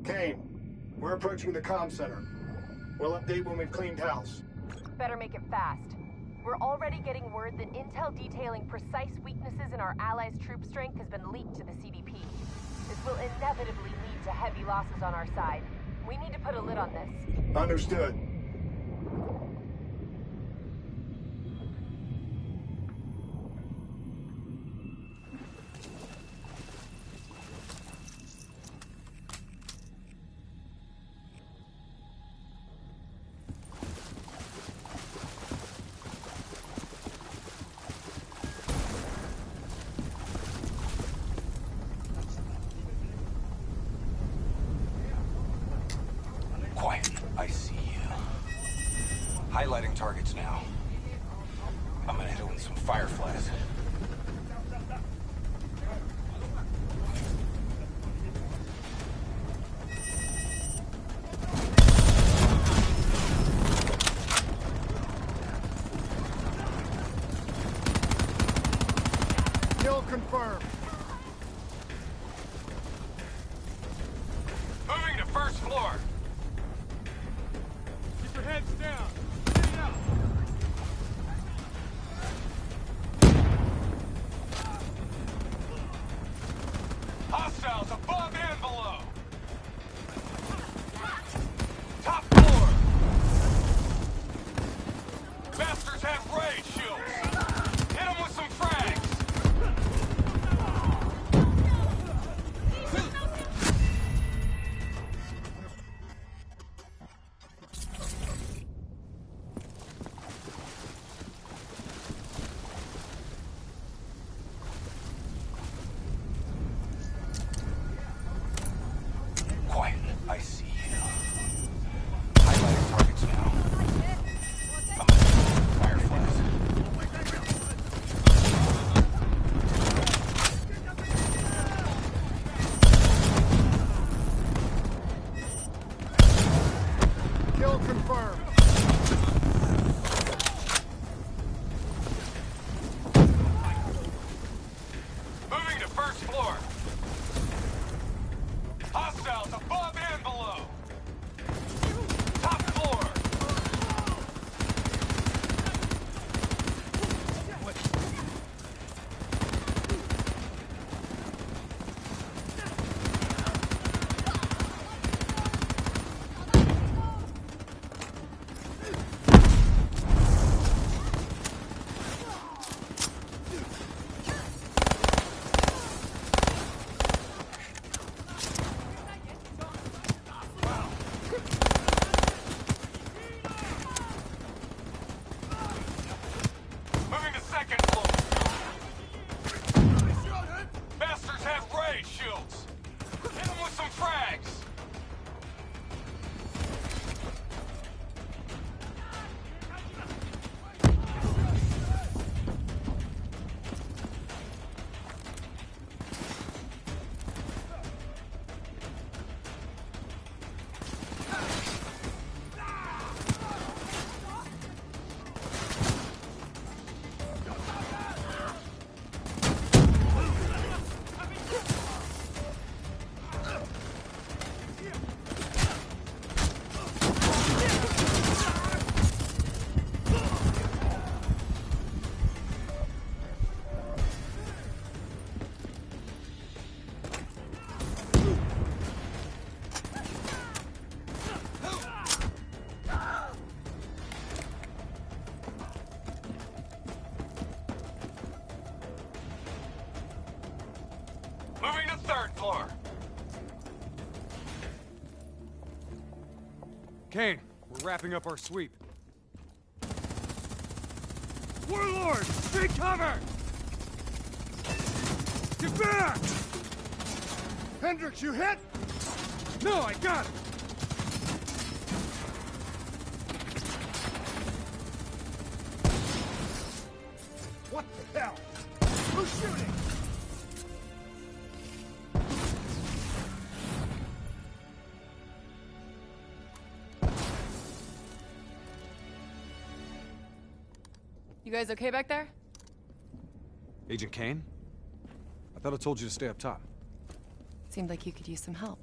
Kane, we're approaching the comm center. We'll update when we've cleaned house. Better make it fast. We're already getting word that intel detailing precise weaknesses in our allies' troop strength has been leaked to the CDP. This will inevitably lead to heavy losses on our side. We need to put a lid on this. Understood. Highlighting targets now. I'm gonna hit it with some fireflies. Kill confirmed. Moving to first floor. Keep your heads down. Hostiles above and below. Top floor. Bastards have raid shields. Hit them with some frags. Quiet, I see you. Highlighting targets now. I'm gonna hit it with fireflies. are. Kane, we're wrapping up our sweep. Warlord! Take cover! Get back! Hendricks, you hit? No, I got it! What the hell? Who's shooting? You guys okay back there? Agent Kane? I thought I told you to stay up top. Seemed like you could use some help.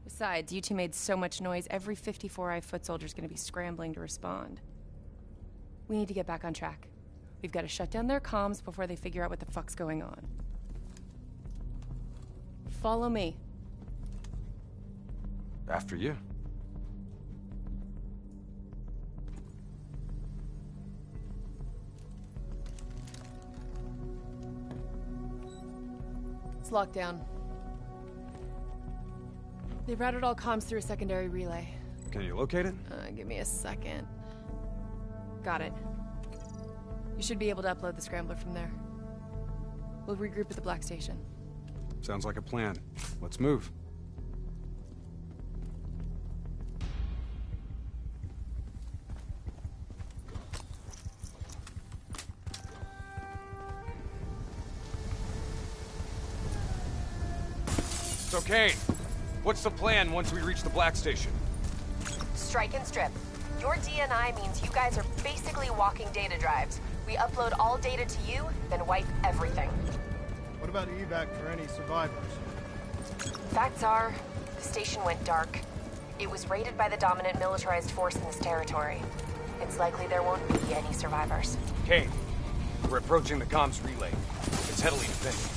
Besides, you two made so much noise, every 54i foot soldier's gonna be scrambling to respond. We need to get back on track. We've got to shut down their comms before they figure out what the fuck's going on. Follow me. After you. It's locked down. They've routed all comms through a secondary relay. Can you locate it? Give me a second. Got it. You should be able to upload the scrambler from there. We'll regroup at the Black Station. Sounds like a plan. Let's move. So, Kane, what's the plan once we reach the Black Station? Strike and strip. Your DNI means you guys are basically walking data drives. We upload all data to you, then wipe everything. What about evac for any survivors? Facts are, the station went dark. It was raided by the dominant militarized force in this territory. It's likely there won't be any survivors. Kane, we're approaching the comms relay. It's heavily defended.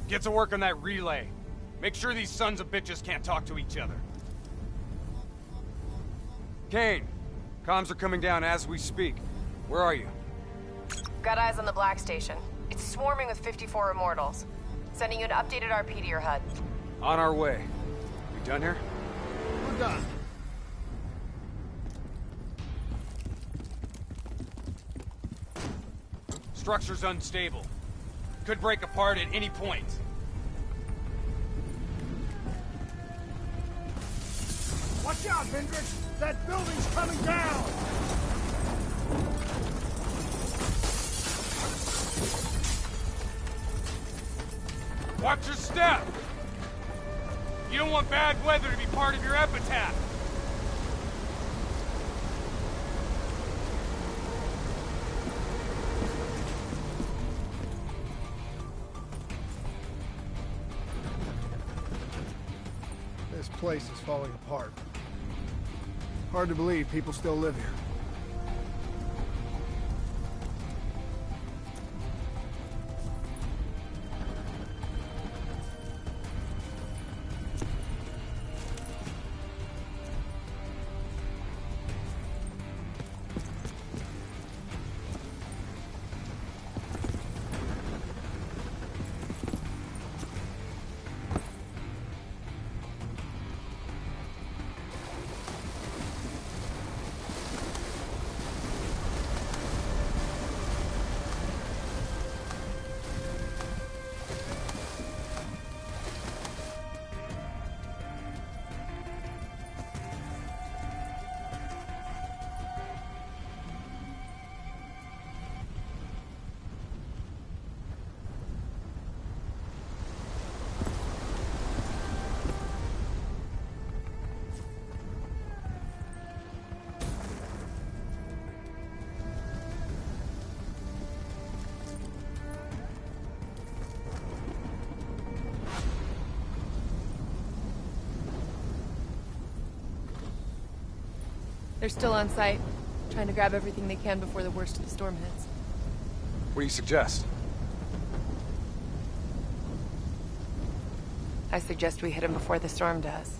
Get to work on that relay. Make sure these sons of bitches can't talk to each other. Kane, comms are coming down as we speak. Where are you? Got eyes on the Black Station. It's swarming with 54 Immortals. Sending you an updated RP to your HUD. On our way. We done here? We're done. Structure's unstable. Could break apart at any point. Watch out, Hendricks! That building's coming down! Watch your step! You don't want bad weather to be part of your epitaph! This place is falling apart. Hard to believe people still live here. They're still on site, trying to grab everything they can before the worst of the storm hits. What do you suggest? I suggest we hit him before the storm does.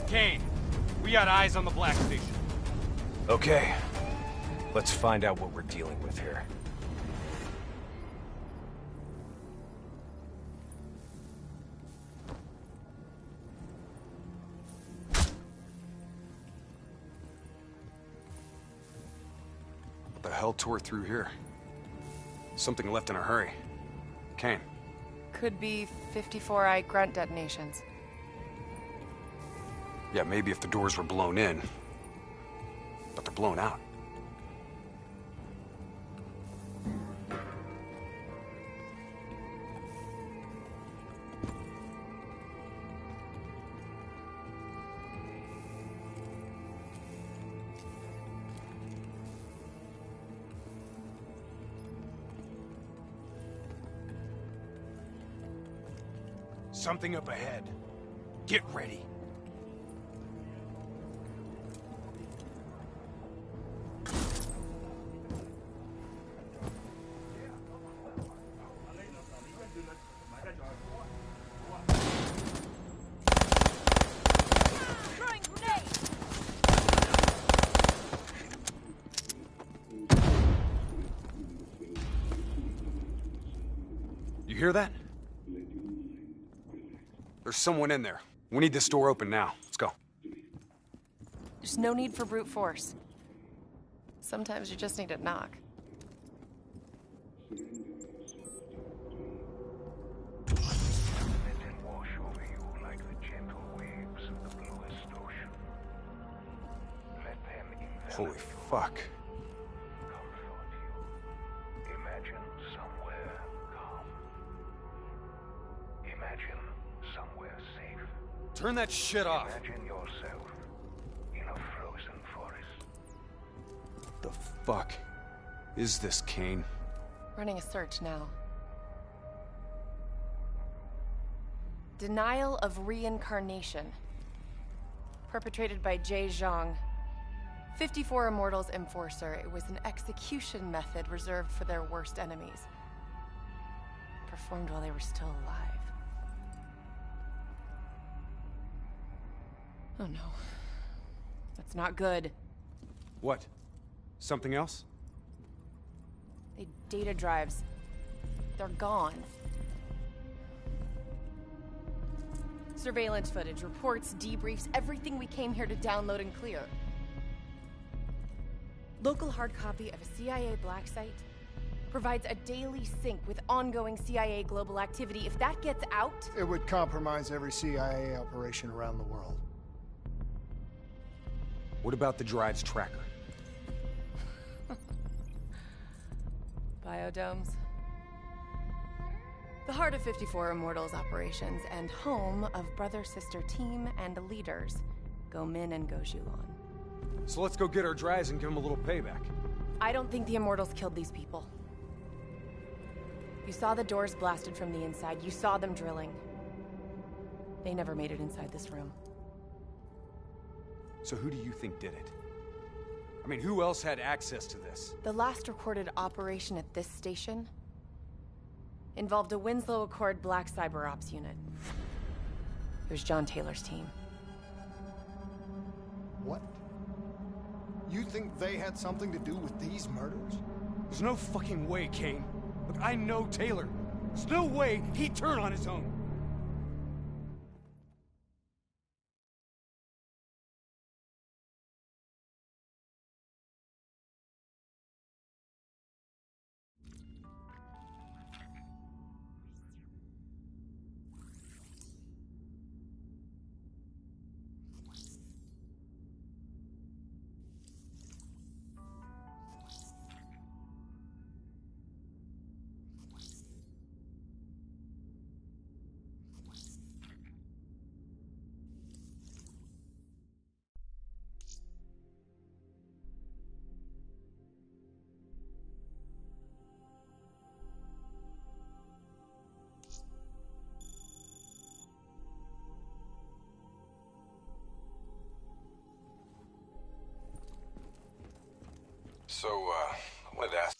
Kane, we got eyes on the Black Station. Okay. Let's find out what we're dealing with here. What the hell tore through here? Something left in a hurry. Kane. Could be 54i grunt detonations. Yeah, maybe if the doors were blown in. But they're blown out. Something up ahead. Get ready. You hear that? There's someone in there. We need this door open now. Let's go. There's no need for brute force. Sometimes you just need to knock. Holy fuck. Turn that shit off. Imagine yourself in a frozen forest. What the fuck is this, Kane? Running a search now. Denial of reincarnation. Perpetrated by Jay Zhang. 54 Immortals Enforcer. It was an execution method reserved for their worst enemies. Performed while they were still alive. Oh no. That's not good. What? Something else? They data drives. They're gone. Surveillance footage, reports, debriefs, everything we came here to download and clear. Local hard copy of a CIA black site. provides a daily sync with ongoing CIA global activity. If that gets out... It would compromise every CIA operation around the world. What about the drive's tracker? Biodomes. The heart of 54 Immortals operations and home of brother-sister team and leaders, Go Min and Go Zhulon. So let's go get our drives and give them a little payback. I don't think the Immortals killed these people. You saw the doors blasted from the inside. You saw them drilling. They never made it inside this room. So who do you think did it? I mean, who else had access to this? The last recorded operation at this station involved a Winslow Accord Black Cyber Ops unit. It was John Taylor's team. What? You think they had something to do with these murders? There's no fucking way, Kane. Look, I know Taylor. There's no way he'd turn on his own. So, I wanted to ask...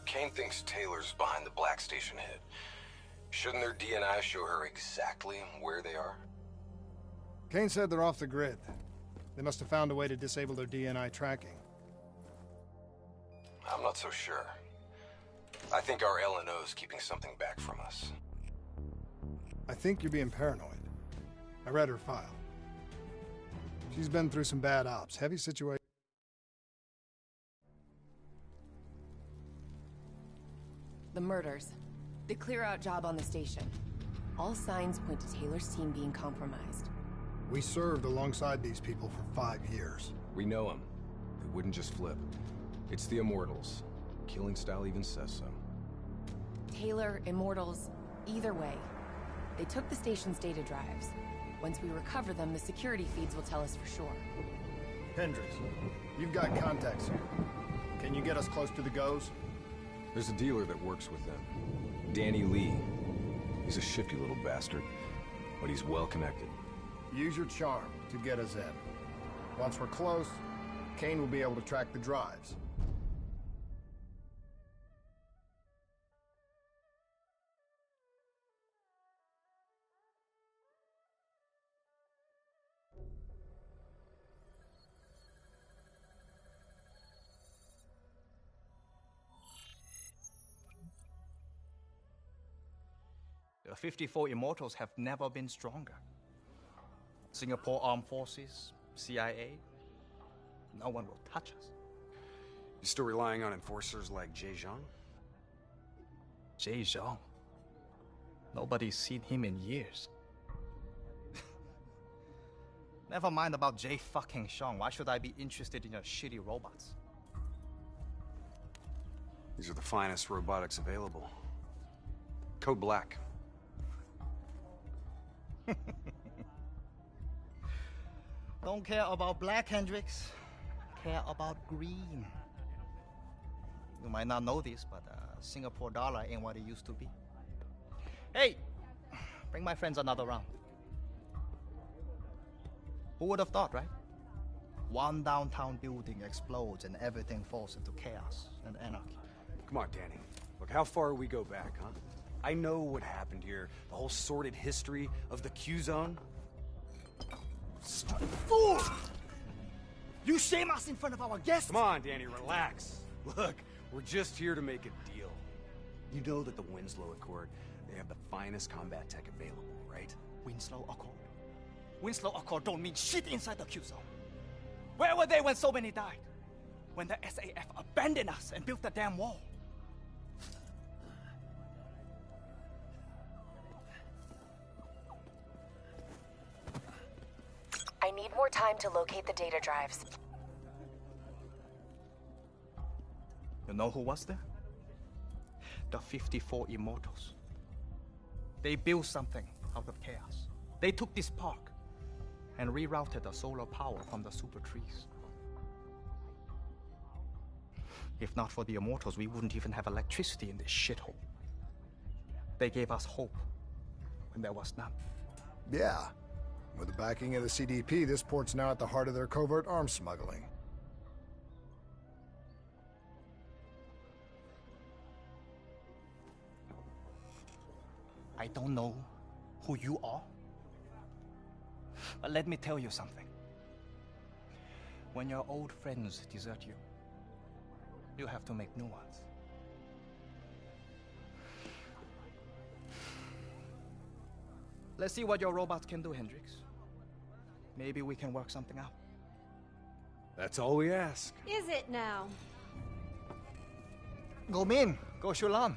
Kane thinks Taylor's behind the Black Station hit. Shouldn't their DNI show her exactly where they are? Kane said they're off the grid. They must have found a way to disable their DNI tracking. I'm not so sure. I think our LNO's keeping something back from us. I think you're being paranoid. I read her file. She's been through some bad ops, heavy situation. The murders. The clear-out job on the station. All signs point to Taylor's team being compromised. We served alongside these people for 5 years. We know them. They wouldn't just flip. It's the Immortals. Killing style even says so. Taylor, Immortals, either way. They took the station's data drives. Once we recover them, the security feeds will tell us for sure. Hendricks, you've got contacts here. Can you get us close to the Goes? There's a dealer that works with them. Danny Lee. He's a shifty little bastard, but he's well connected. Use your charm to get us in. Once we're close, Kane will be able to track the drives. The 54 Immortals have never been stronger. Singapore Armed Forces, CIA, no one will touch us. You still relying on enforcers like Jay Zhang? Jay Zhang? Nobody's seen him in years. Never mind about J fucking Sean. Why should I be interested in your shitty robots? These are the finest robotics available. Code Black. Don't care about black, Hendricks. Care about green. You might not know this, but Singapore dollar ain't what it used to be. Hey, bring my friends another round. Who would have thought, right? One downtown building explodes and everything falls into chaos and anarchy. Come on, Danny. Look, how far we go back, huh? I know what happened here. The whole sordid history of the Q-Zone. Fool! You shame us in front of our guests? Come on, Danny, relax. Look, we're just here to make a deal. You know that the Winslow Accord, they have the finest combat tech available, right? Winslow Accord? Winslow Accord don't mean shit inside the Q-Zone. Where were they when so many died? When the SAF abandoned us and built the damn wall? I need more time to locate the data drives. You know who was there? The 54 Immortals. They built something out of chaos. They took this park and rerouted the solar power from the super trees. If not for the Immortals, we wouldn't even have electricity in this shithole. They gave us hope when there was none. Yeah. With the backing of the CDP, this port's now at the heart of their covert arms smuggling. I don't know who you are, but let me tell you something. When your old friends desert you, you have to make new ones. Let's see what your robots can do, Hendricks. Maybe we can work something out. That's all we ask. Is it now? Go Min, go Shulan.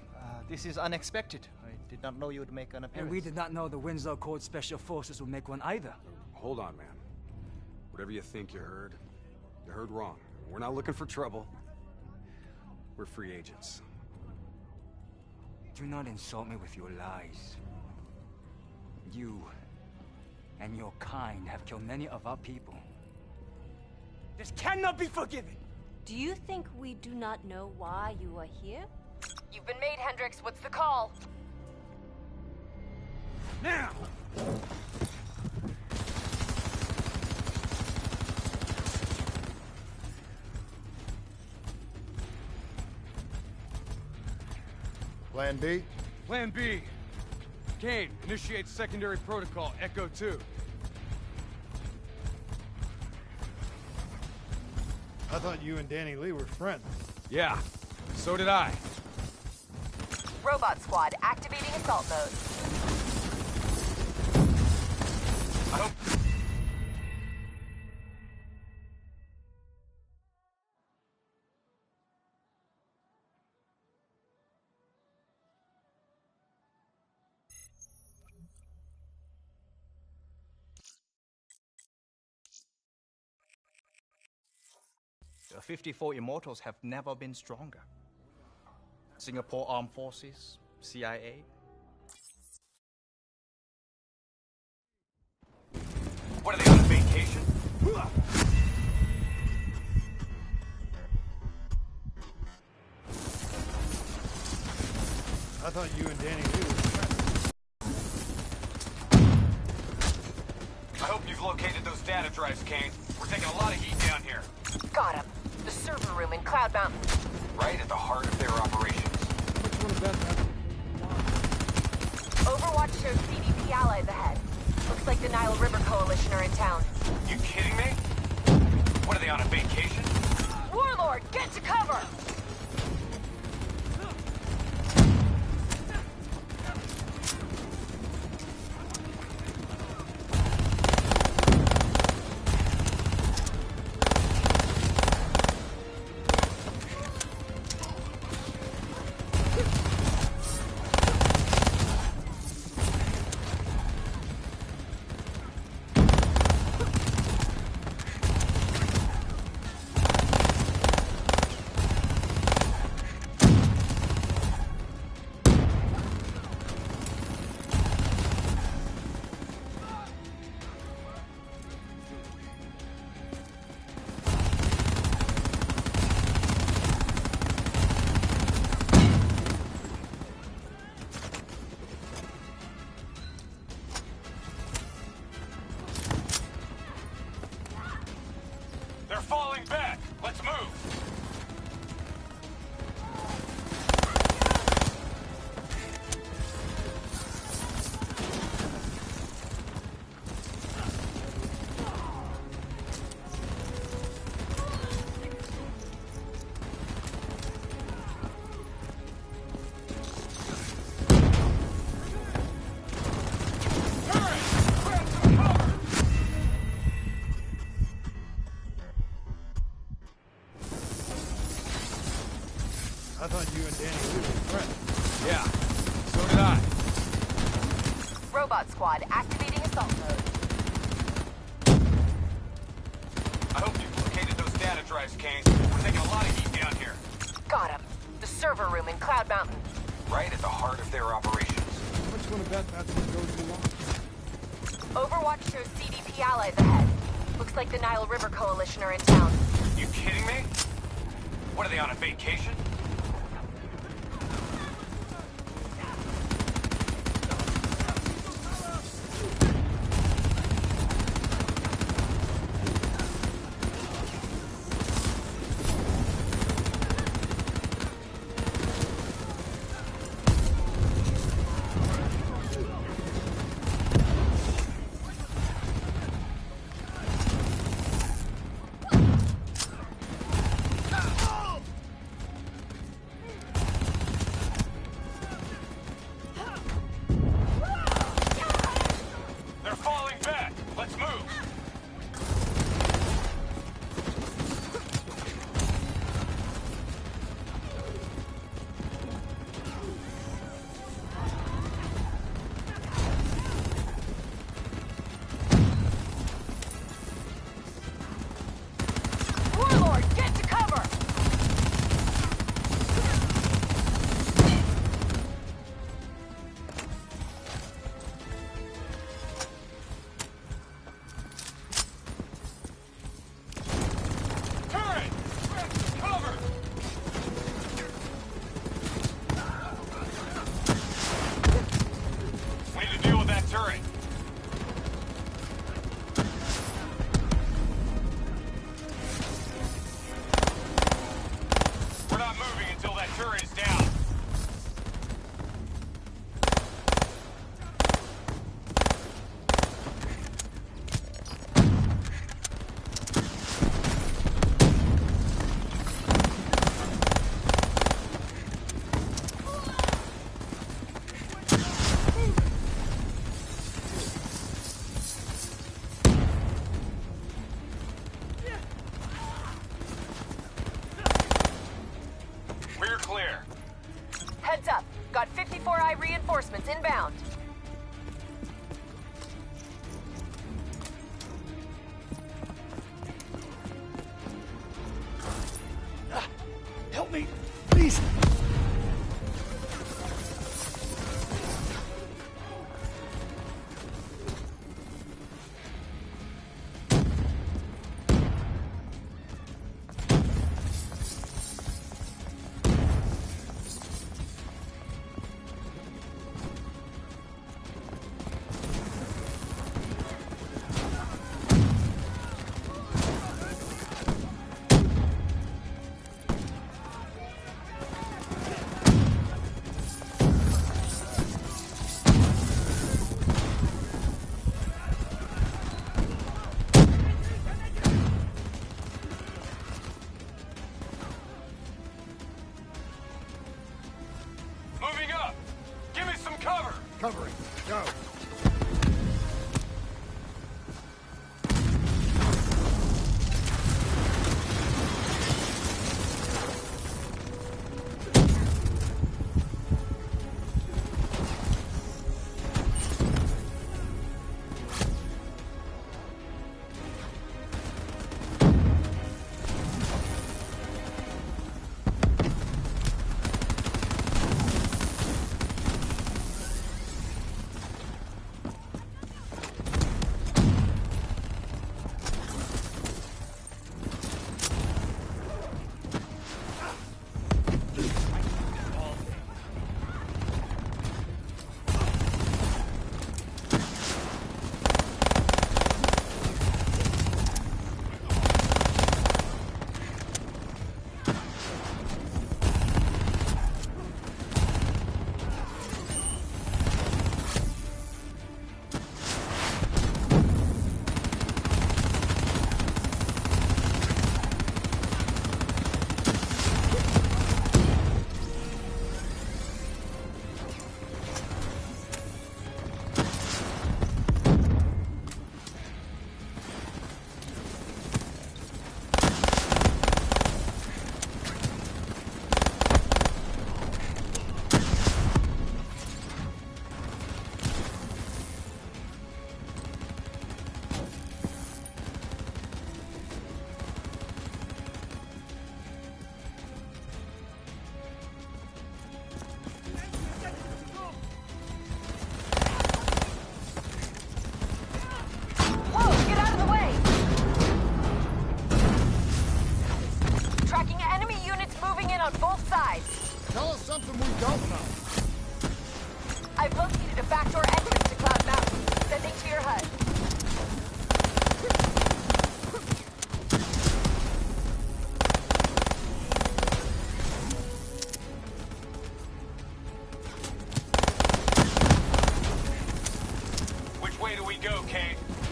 This is unexpected. I did not know you would make an appearance. And we did not know the Winslow Accord Special Forces would make one either. Hold on, man. Whatever you think you heard wrong. We're not looking for trouble. We're free agents. Do not insult me with your lies. You and your kind have killed many of our people. This cannot be forgiven! Do you think we do not know why you are here? You've been made, Hendricks. What's the call? Now! Plan B? Plan B. Kane, initiate secondary protocol, Echo 2. I thought you and Danny Lee were friends. Yeah, so did I. Robot Squad, activating assault mode. I hope... The 54 Immortals have never been stronger. Singapore Armed Forces, CIA. What are they on vacation? I thought you and Danny Lee were friends. I hope you've located those data drives, Kane. We're taking a lot of heat down here. Got him. The server room in Cloud Mountain. Right at the heart of their operations. Which one's that? Overwatch shows CDP allies ahead. Looks like the Nile River Coalition are in town. You kidding me? What, are they on a vacation? Warlord, get to cover! falling back. Let's move. I thought you and Danny Lee were friends. Yeah, so did I. Robot squad activating assault mode. I hope you've located those data drives, Kane. We're taking a lot of heat down here. Got him. The server room in Cloud Mountain. Right at the heart of their operations. How much you want to bet that's what goes along? Overwatch shows CDP allies ahead. Looks like the Nile River Coalition are in town. You kidding me? What, are they on a vacation?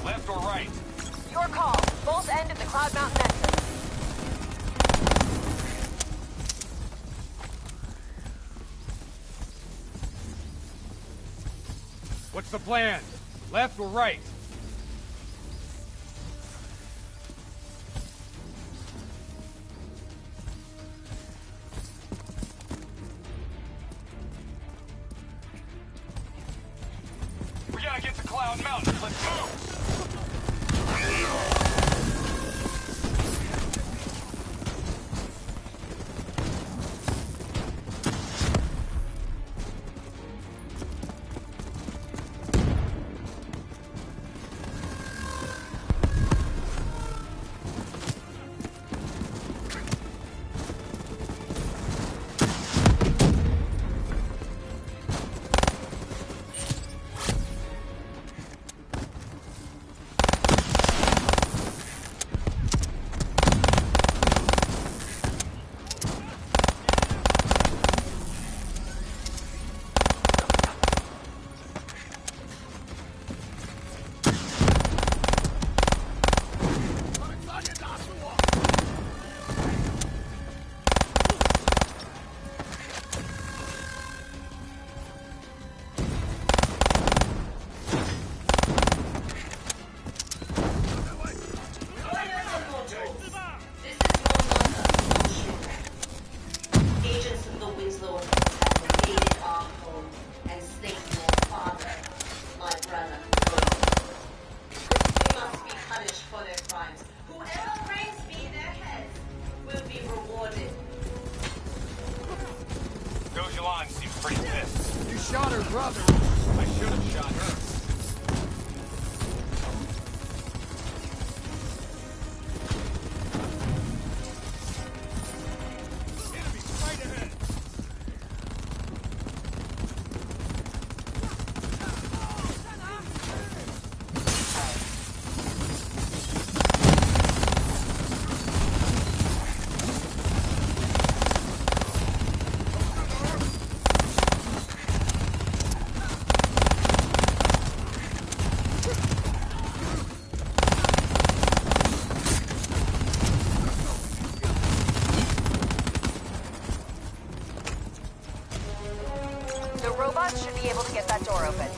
Left or right? Your call. Both end of the Cloud Mountain entrance. What's the plan? Left or right? We gotta get to Cloud Mountain. Let's move! Should be able to get that door open.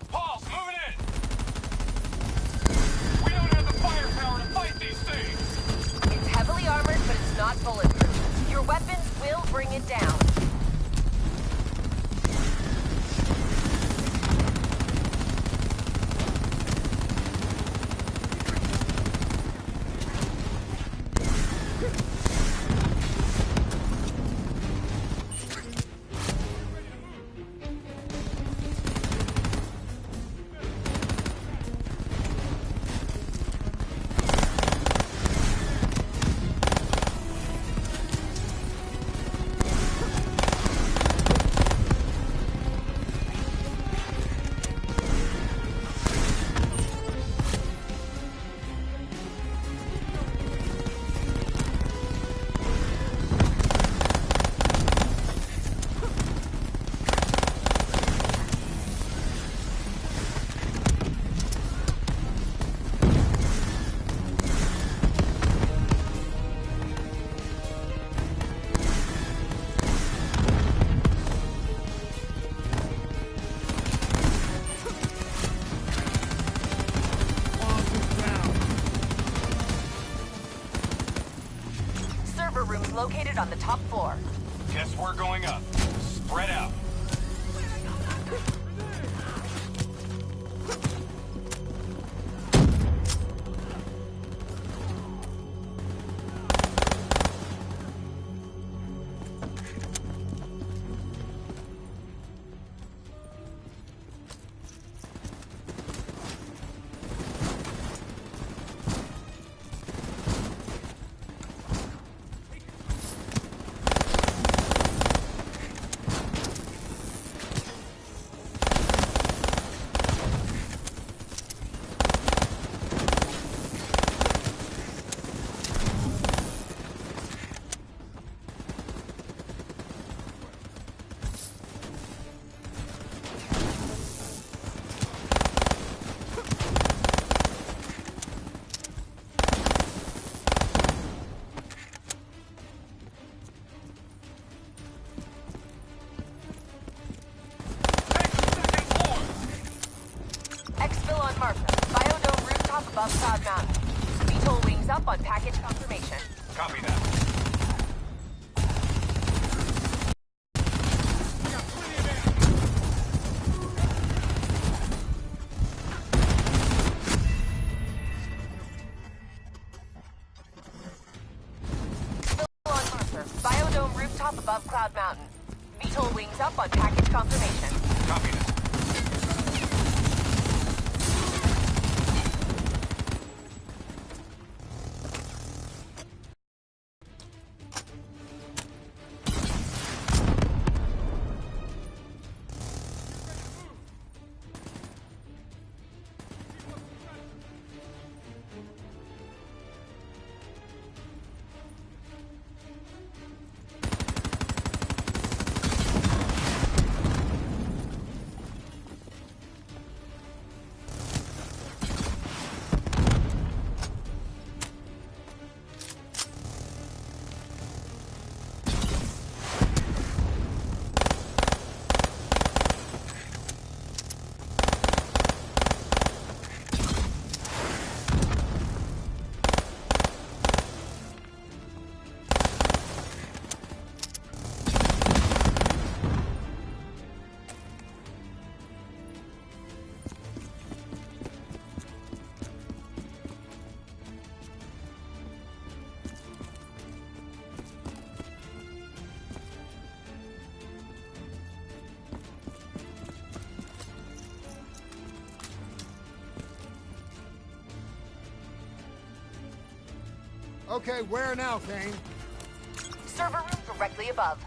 Paul's moving in! We don't have the firepower to fight these things! It's heavily armored, but it's not bulletproof. Your weapons will bring it down. Rooms located on the top floor. Guess we're going up. Spread out. Copy that. Biodome rooftop above Cloud Mountain. VTOL wings up on package confirmation. Copy that. Okay, where now, Kane? Server room directly above.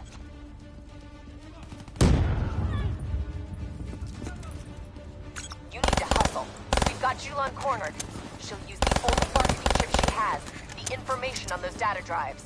You need to hustle. We've got Julan cornered. She'll use the only marketing chip she has, the information on those data drives.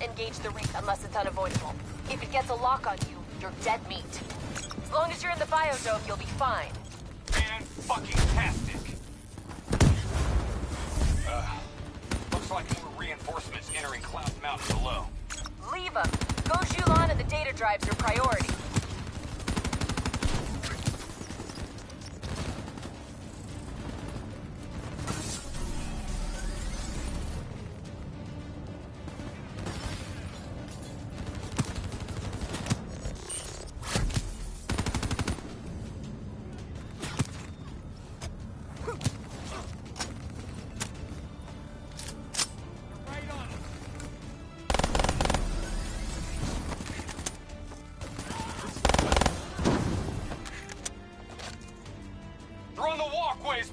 Engage the reef unless it's unavoidable. If it gets a lock on you, you're dead meat. As long as you're in the biodome, you'll be fine. Fan-fucking-tastic. Looks like more reinforcements entering Cloud Mountain below. Leave them. Go Julan and the data drives are priority.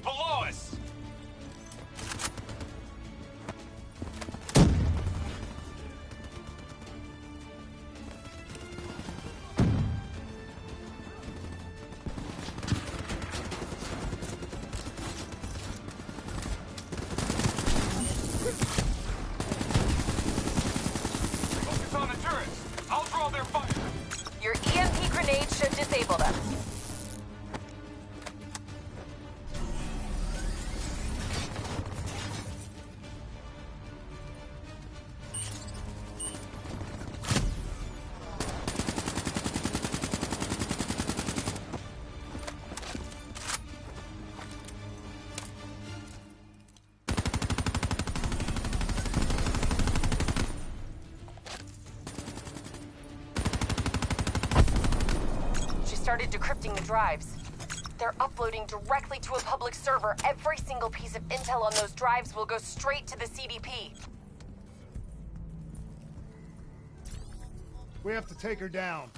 Below us! Focus on the turrets. I'll draw their fire. Your EMP grenade should disable them. Started decrypting the drives. They're uploading directly to a public server. Every single piece of intel on those drives will go straight to the CDP. We have to take her down.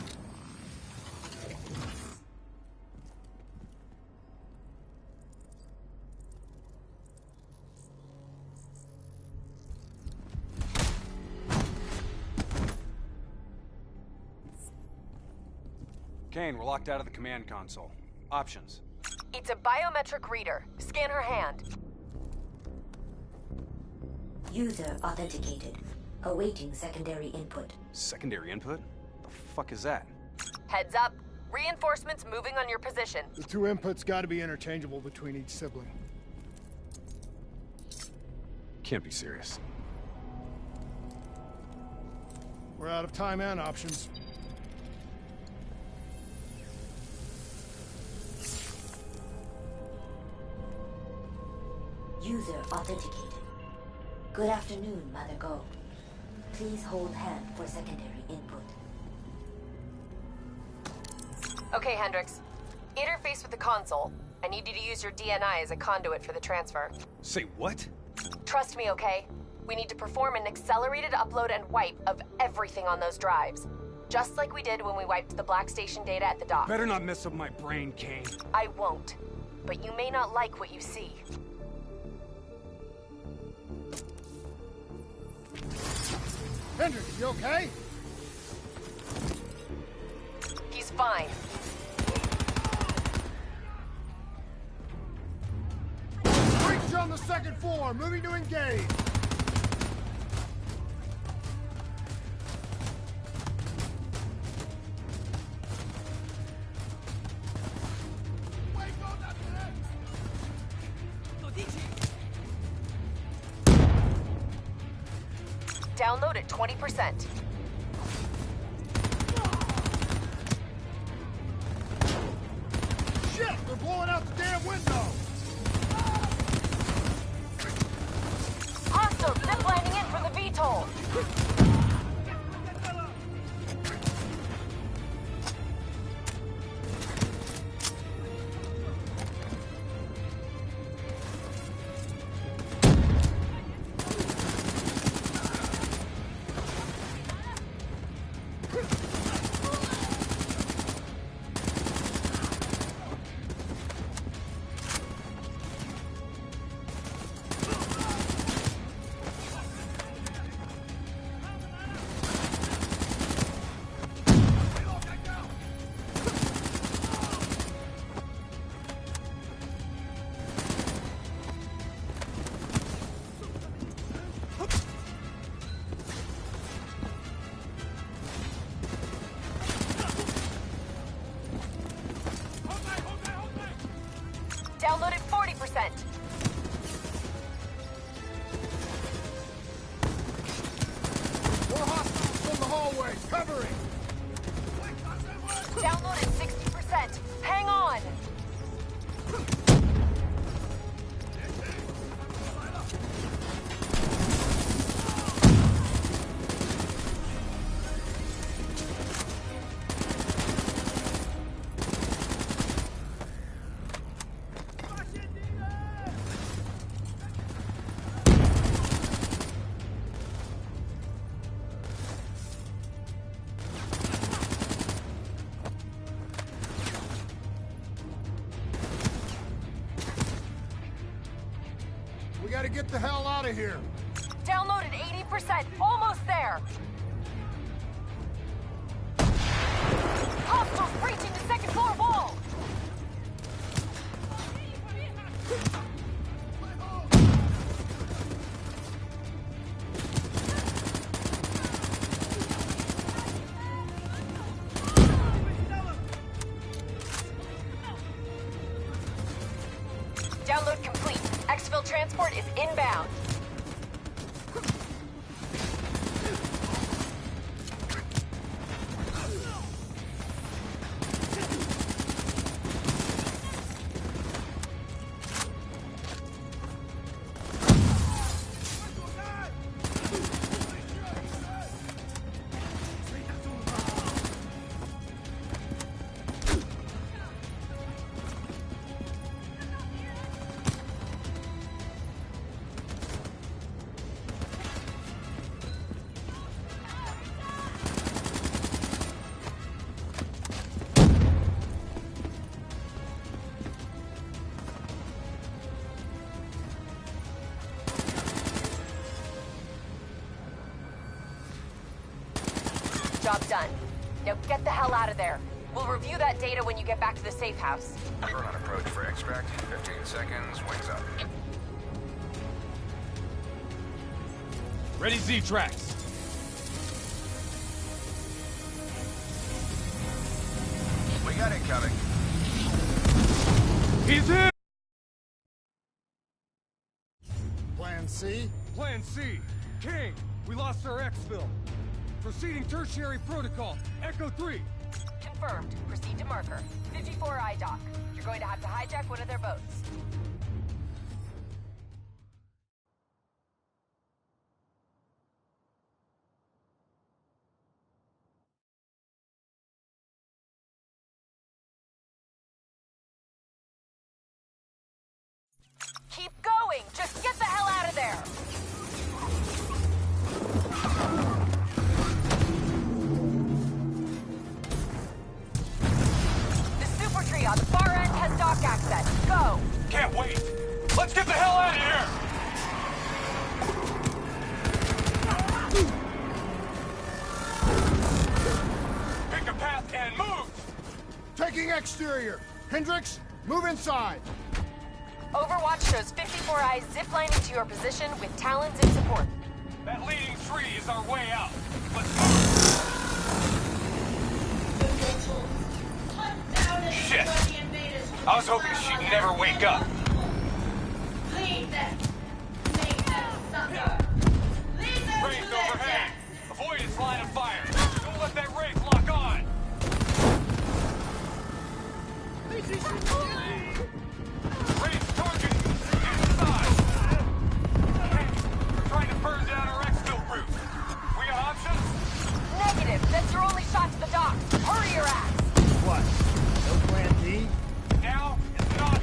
Kane, we're locked out of the command console. Options. It's a biometric reader. Scan her hand. User authenticated. Awaiting secondary input. Secondary input? The fuck is that? Heads up. Reinforcements moving on your position. The two inputs gotta be interchangeable between each sibling. Can't be serious. We're out of time and options. User authenticated. Good afternoon, Mother Go. Please hold hand for secondary input. Okay, Hendricks. Interface with the console. I need you to use your DNI as a conduit for the transfer. Say what? Trust me, okay? We need to perform an accelerated upload and wipe of everything on those drives. Just like we did when we wiped the Black Station data at the dock. Better not mess up my brain, Kane. I won't. But you may not like what you see. Hendrik, you okay? He's fine. Breach on the second floor, moving to engage. Download at 20%. Shit! They're blowing out the damn window! Hostiles ziplining in from the VTOL! Download at 40%. More hostiles from the hallway, covering! Download at 60%. Hang on! We gotta get the hell out of here. Download at 80%. Almost there. Hostiles breaching the second floor wall. Download complete. Exfil transport is inbound. Job done. Now get the hell out of there. We'll review that data when you get back to the safe house. Burn on approach for extract. 15 seconds. Wings up. Ready Z-Tracks. Got incoming. He's in! Plan C? Plan C. King, we lost our exfil. Proceeding tertiary protocol. Echo 3. Confirmed. Proceed to marker. 54I dock. You're going to have to hijack one of their boats. Keep going! Just get the hell out of there! The super tree on the far end has dock access. Go! Can't wait! Let's get the hell out of here! Pick a path and move! Taking exterior. Hendricks, move inside. Overwatch shows 54I ziplining to your position with Talons in support. That leading tree is our way out. Let's move! Shit! I was hoping she'd never wake up. Wraith overhead! Avoid its line of fire! Don't let that Wraith lock on! Wraith target! Inside! We're trying to burn down our exfil route. We got options? Negative! That's your only shot to the docks! Hurry your ass! What? No plan D? Now is not...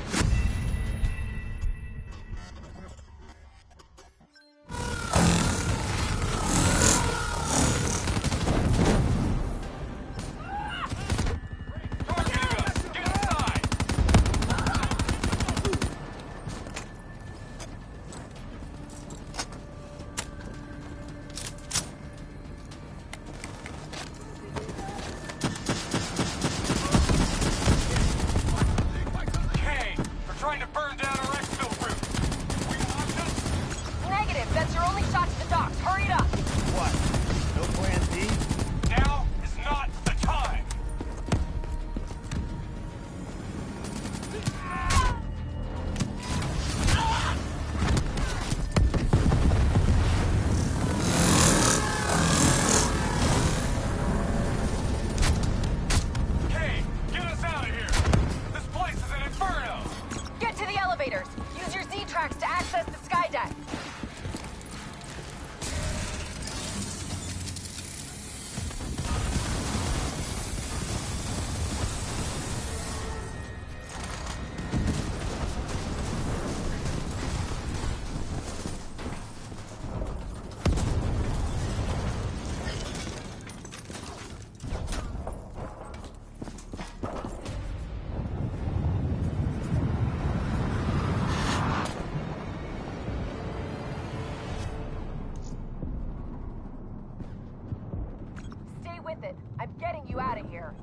with it. I'm getting you out of here.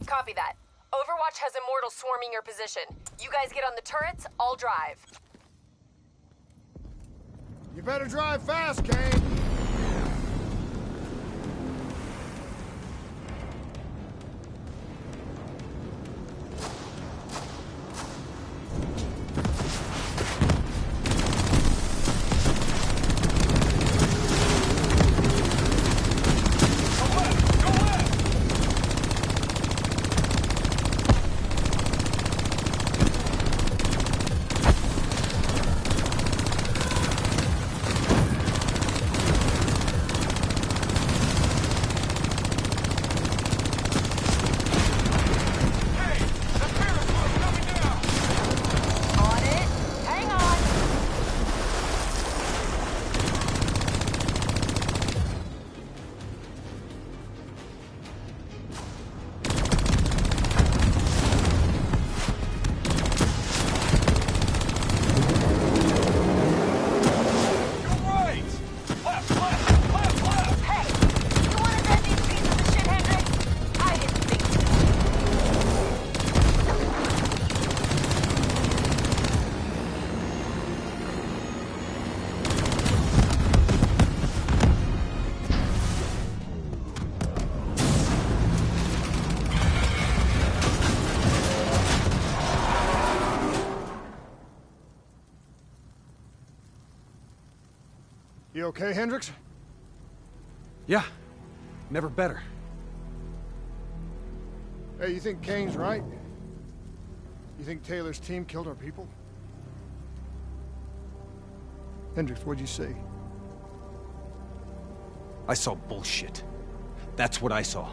Copy that. Overwatch has Immortals swarming your position. You guys get on the turrets, I'll drive. You better drive fast, Kane. You okay, Hendricks? Yeah. Never better. Hey, you think Kane's right? You think Taylor's team killed our people? Hendricks, what'd you see? I saw bullshit. That's what I saw.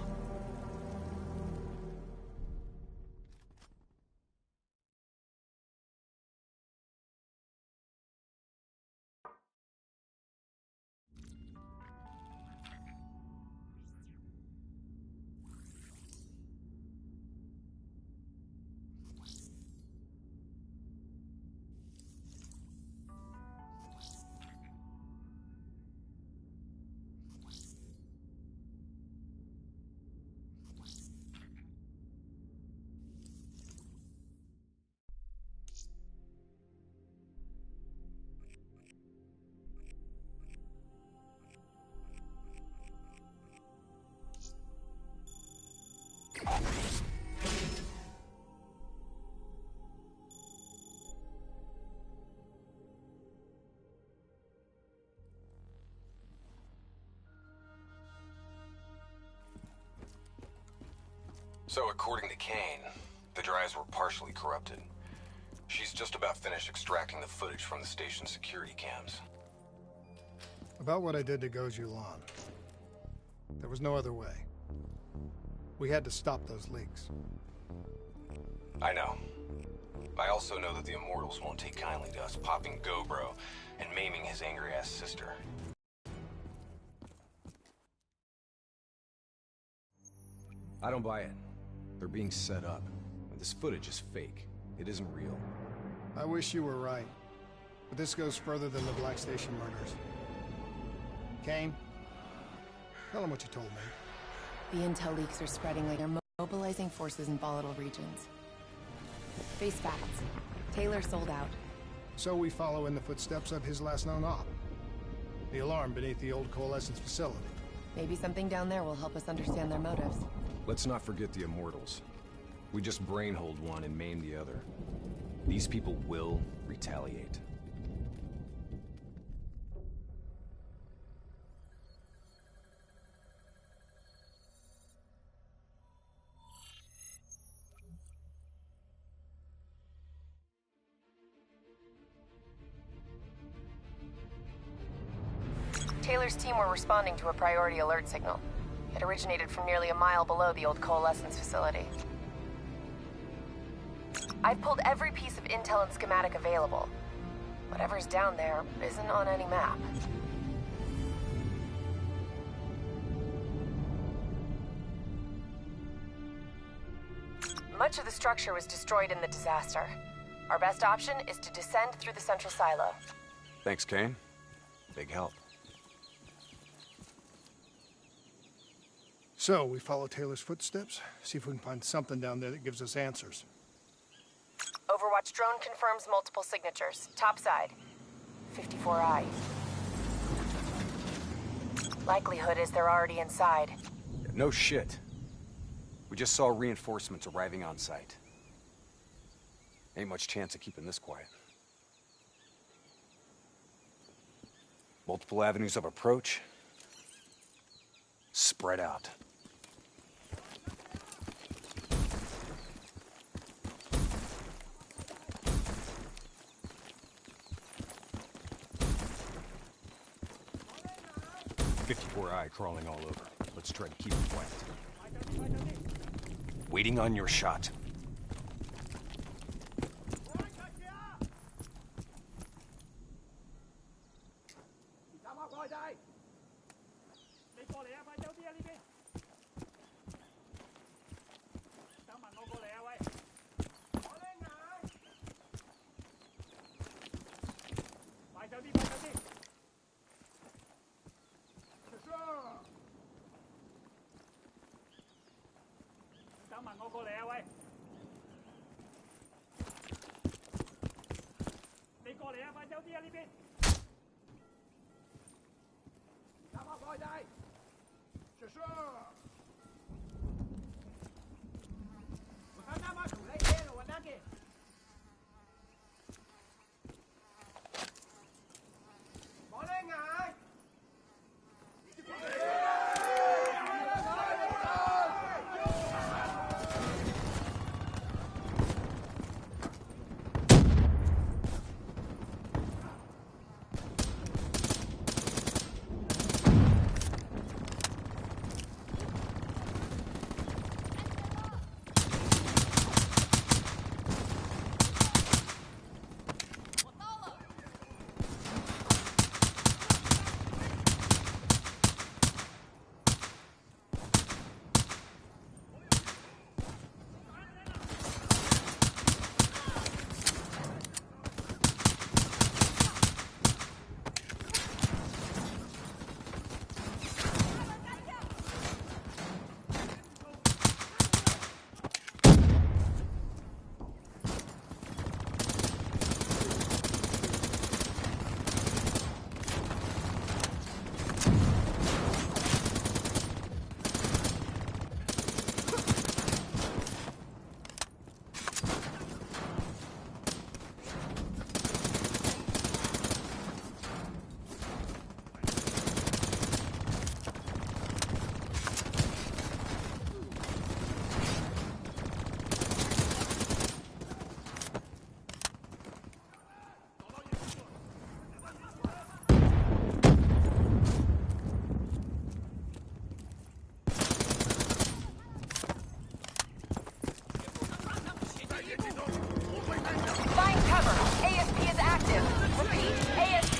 So according to Kane, the drives were partially corrupted. She's just about finished extracting the footage from the station's security cams. About what I did to Goju Lan. There was no other way. We had to stop those leaks. I know. I also know that the Immortals won't take kindly to us popping Gobro and maiming his angry-ass sister. I don't buy it. They're being set up. This footage is fake. It isn't real. I wish you were right. But this goes further than the Black Station murders. Kane, tell him what you told me. The intel leaks are spreading like they're mobilizing forces in volatile regions. Face facts. Taylor sold out. So we follow in the footsteps of his last known op. The alarm beneath the old Coalescence facility. Maybe something down there will help us understand their motives. Let's not forget the Immortals. We just brainhold one and maim the other. These people will retaliate. Taylor's team were responding to a priority alert signal. It originated from nearly a mile below the old Coalescence facility. I've pulled every piece of intel and schematic available. Whatever's down there isn't on any map. Much of the structure was destroyed in the disaster. Our best option is to descend through the central silo. Thanks, Kane. Big help. So, we follow Taylor's footsteps, see if we can find something down there that gives us answers. Overwatch drone confirms multiple signatures. Topside. 54I. Likelihood is they're already inside. No shit. We just saw reinforcements arriving on site. Ain't much chance of keeping this quiet. Multiple avenues of approach. Spread out. I crawling all over. Let's try to keep it quiet. Waiting on your shot.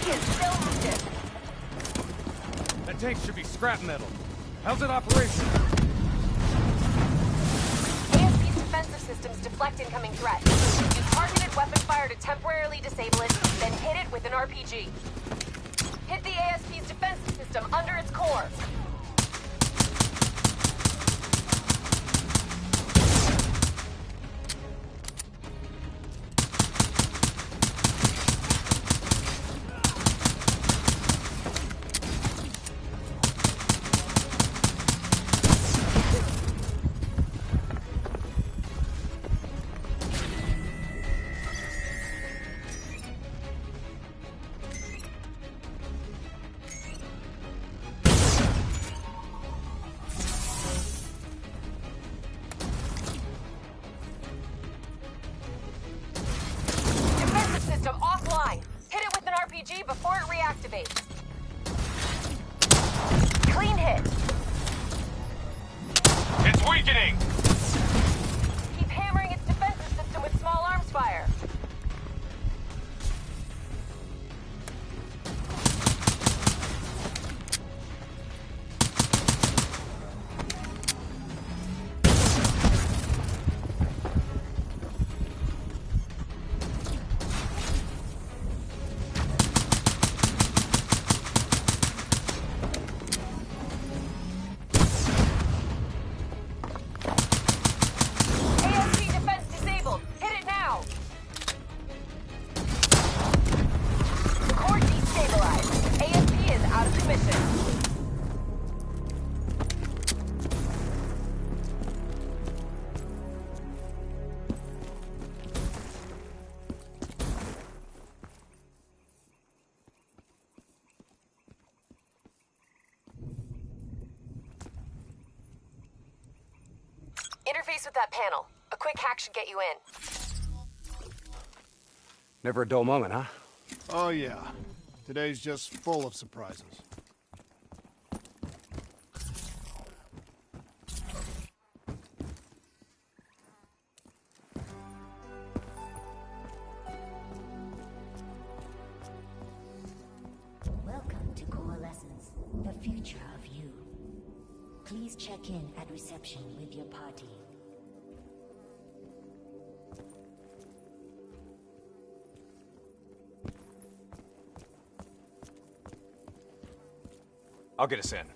is still active. That tank should be scrap metal. How's it operational? ASP's defensive systems deflect incoming threats. Use targeted weapon fire to temporarily disable it, then hit it with an RPG. Hit the ASP's defensive system under its core. Before it reactivates. Clean hit. It's weakening! Keep hammering its defensive system with small arms fire. Interface with that panel. A quick hack should get you in. Never a dull moment, huh? Oh yeah. Today's just full of surprises. Welcome to Coalescence, the future of you. Please check in at reception with your party. I'll get us in.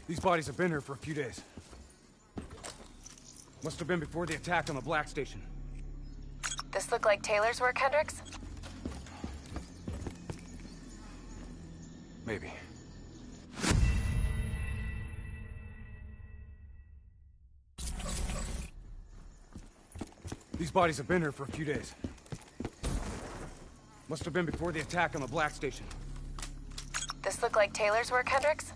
These bodies have been here for a few days. Must have been before the attack on the Black Station. This look like Taylor's work, Hendricks? Maybe. These bodies have been here for a few days. Must have been before the attack on the Black Station. This look like Taylor's work, Hendricks?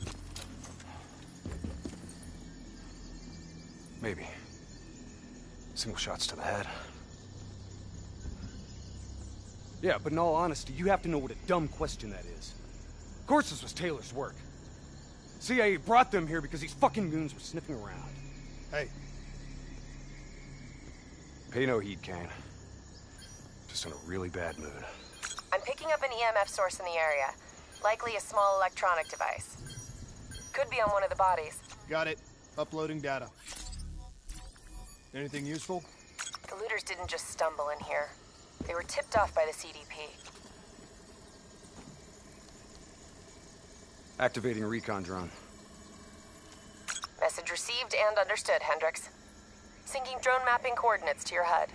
Maybe. Single shots to the head. Yeah, but in all honesty, you have to know what a dumb question that is. Of course this was Taylor's work. CIA brought them here because these fucking goons were sniffing around. Hey. Pay no heed, Kane. Just in a really bad mood. I'm picking up an EMF source in the area. Likely a small electronic device. Could be on one of the bodies. Got it. Uploading data. Anything useful? The looters didn't just stumble in here. They were tipped off by the CDP. Activating recon drone. Message received and understood, Hendricks. Syncing drone mapping coordinates to your HUD.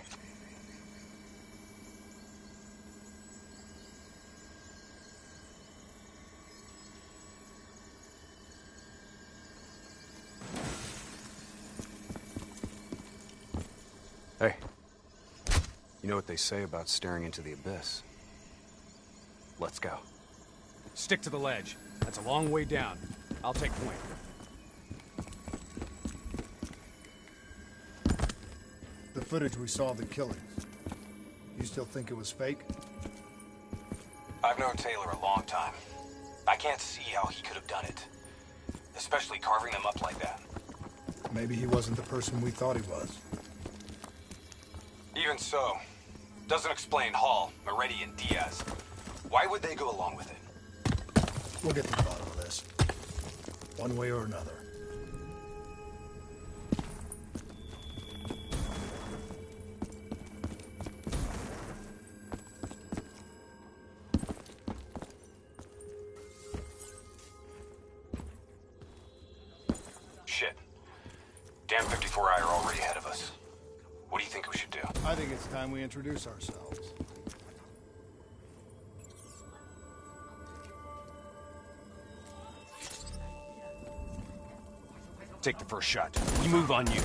Hey. You know what they say about staring into the abyss? Let's go. Stick to the ledge. That's a long way down. I'll take point. The footage we saw of the killings. You still think it was fake? I've known Taylor a long time. I can't see how he could have done it. Especially carving them up like that. Maybe he wasn't the person we thought he was. Even so, Doesn't explain Hall, Moretti, and Diaz. Why would they go along with it? We'll get to the bottom of this. One way or another. Shit. Damn 54i are already ahead of us. What do you think we should do? I think it's time we introduce ourselves. Take the first shot. We move on you.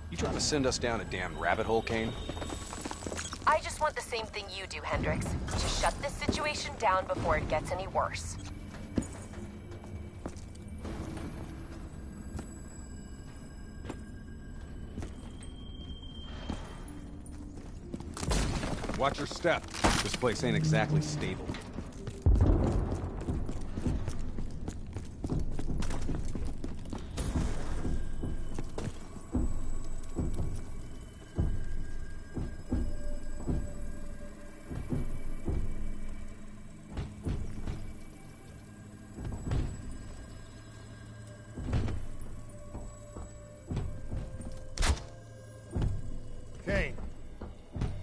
You trying to send us down a damn rabbit hole, Kane? I just want the same thing you do, Hendricks. To shut this situation down before it gets any worse. Watch your step. This place ain't exactly stable. Kane,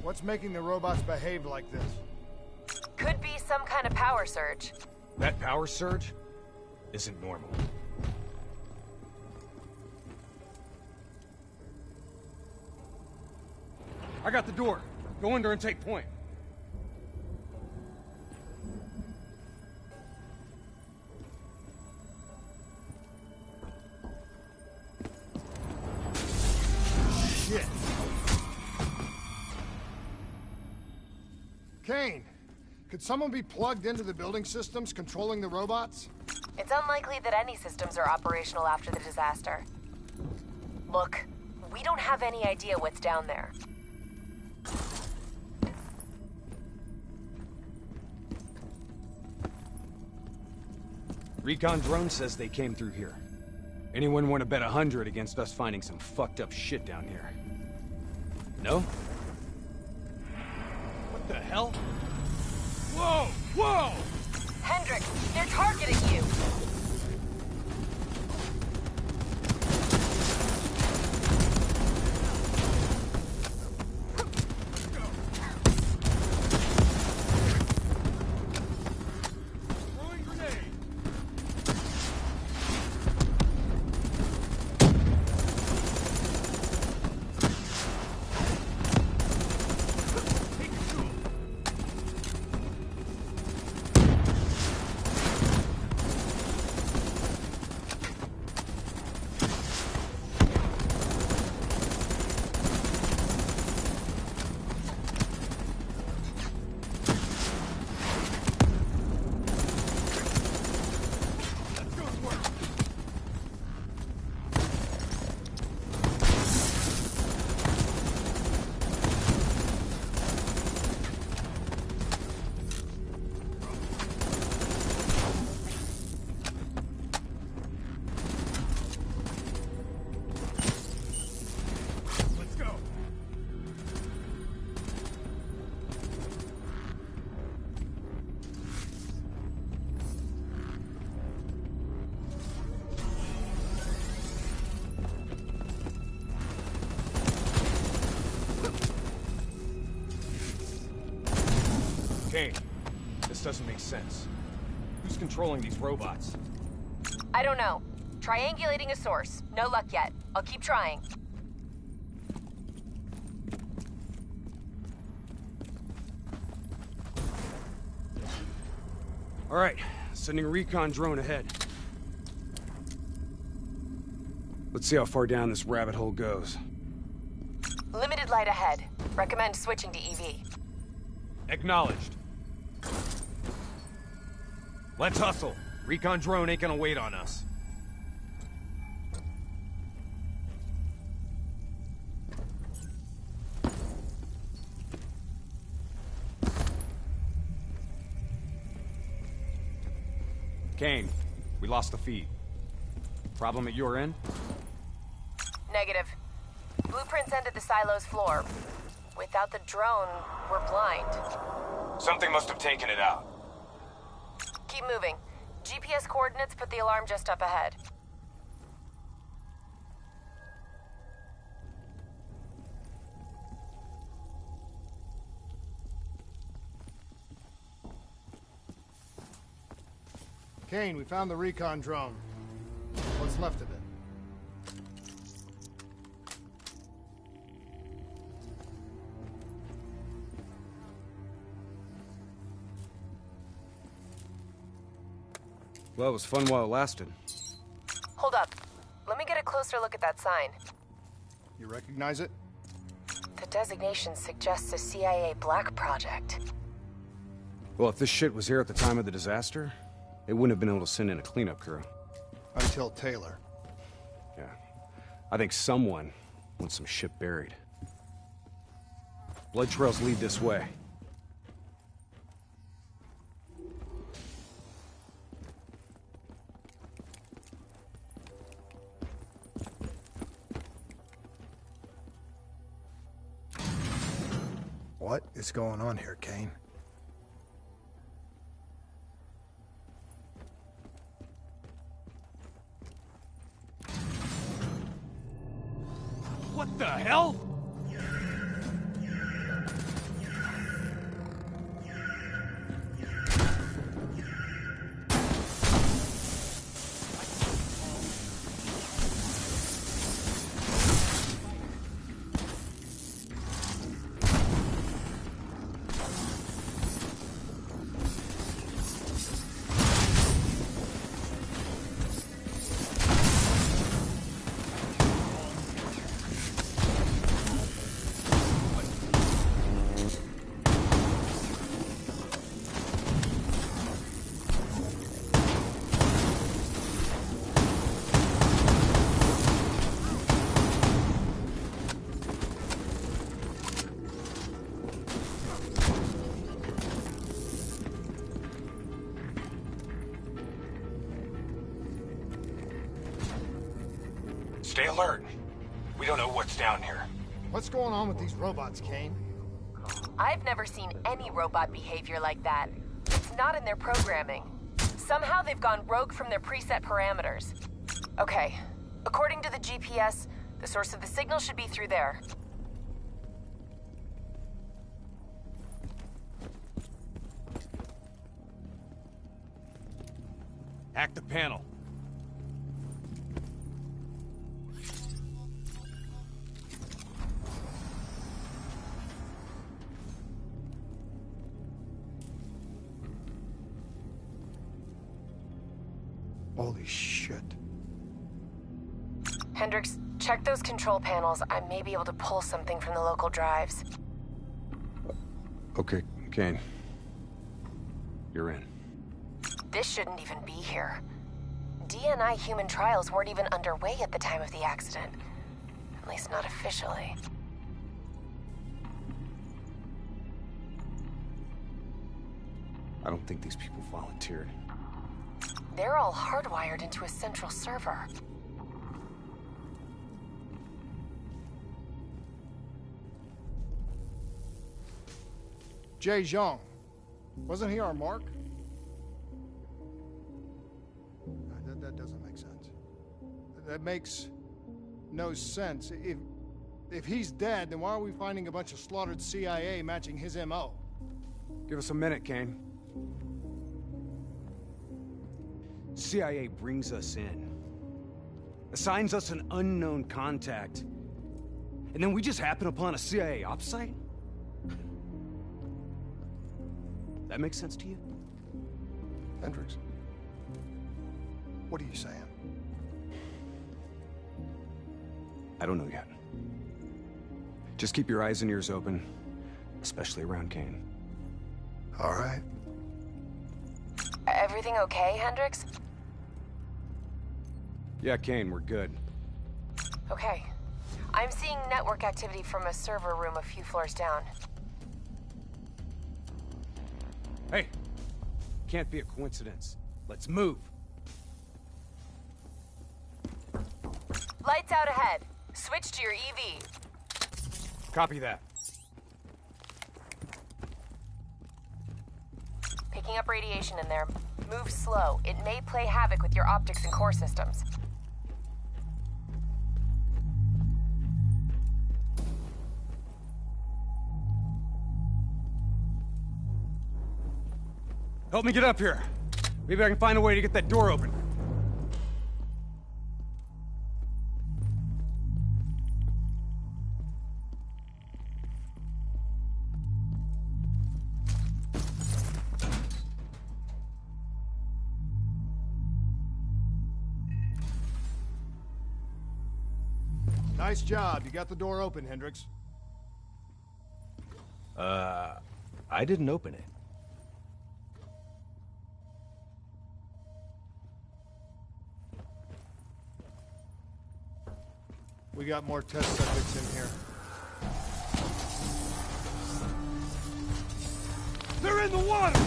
what's making the robots behave like this? Could be some kind of power surge. That power surge isn't normal. I got the door. Go under and take point. Shit. Kane, could someone be plugged into the building systems controlling the robots? It's unlikely that any systems are operational after the disaster. Look, we don't have any idea what's down there. Recon drone says they came through here. Anyone want to bet 100 against us finding some fucked up shit down here? No? What the hell? Whoa! Whoa! Hendricks, they're targeting you! Kane, this doesn't make sense. Who's controlling these robots? I don't know. Triangulating a source. No luck yet. I'll keep trying. All right, sending a recon drone ahead. Let's see how far down this rabbit hole goes. Limited light ahead. Recommend switching to EV. Acknowledged. Let's hustle. Recon drone ain't gonna wait on us. Kane, we lost the feed. Problem at your end? Negative. Blueprints ended the silo's floor. Without the drone, we're blind. Something must have taken it out. Keep moving. GPS coordinates put the alarm just up ahead. Kane, we found the recon drone. What's left of it? Well, it was fun while it lasted. Hold up. Let me get a closer look at that sign. You recognize it? The designation suggests a CIA black project. Well, if this shit was here at the time of the disaster, they wouldn't have been able to send in a cleanup crew. Until Taylor. Yeah. I think someone wants some shit buried. Blood trails lead this way. What is going on here, Kane? What the hell? Stay alert. We don't know what's down here. What's going on with these robots, Kane? I've never seen any robot behavior like that. It's not in their programming. Somehow they've gone rogue from their preset parameters. Okay, according to the GPS, the source of the signal should be through there. Hack the panel. Holy shit. Hendricks, check those control panels. I may be able to pull something from the local drives. Okay, Kane. You're in. This shouldn't even be here. DNI human trials weren't even underway at the time of the accident. At least not officially. I don't think these people volunteered. They're all hardwired into a central server. Jay Zhang. Wasn't he our mark? That doesn't make sense. That makes no sense. If he's dead, then why are we finding a bunch of slaughtered CIA matching his MO? Give us a minute, Kane. CIA brings us in, assigns us an unknown contact, and then we just happen upon a CIA ops site? That makes sense to you? Hendricks, what are you saying? I don't know yet. Just keep your eyes and ears open, especially around Kane. All right. Everything okay, Hendricks? Yeah, Kane, we're good. Okay. I'm seeing network activity from a server room a few floors down. Hey, can't be a coincidence. Let's move. Lights out ahead. Switch to your EV. Copy that. Picking up radiation in there. Move slow. It may play havoc with your optics and core systems. Help me get up here. Maybe I can find a way to get that door open. Nice job. You got the door open, Hendricks. I didn't open it. We got more test subjects in here. They're in the water!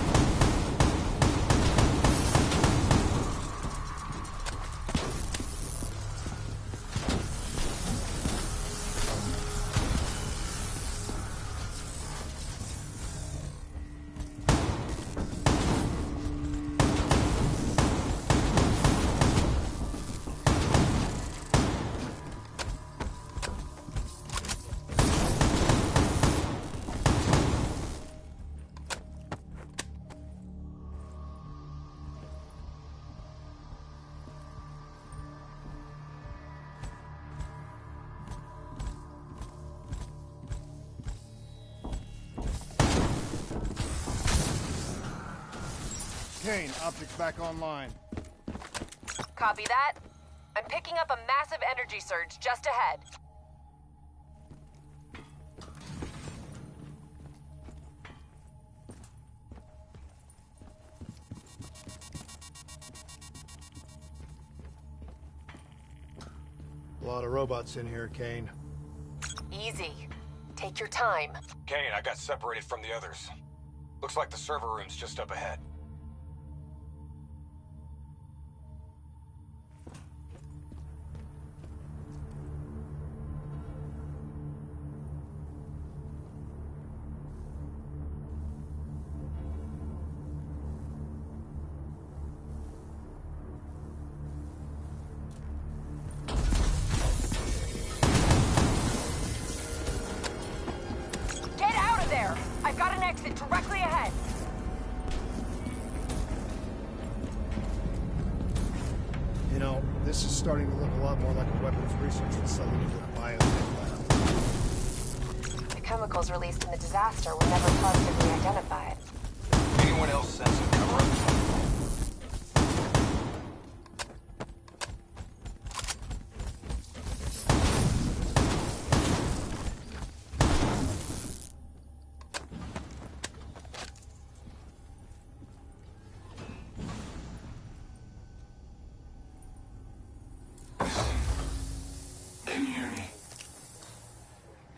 Kane, optics back online. Copy that. I'm picking up a massive energy surge just ahead. A lot of robots in here, Kane. Easy. Take your time. Kane, I got separated from the others. Looks like the server room's just up ahead. Get out of there! I've got an exit directly ahead. You know, this is starting to look a lot more like a weapons research facility than a biotech lab. The chemicals released in the disaster were never positively identified. Anyone else sense a cover-up? Can you hear me?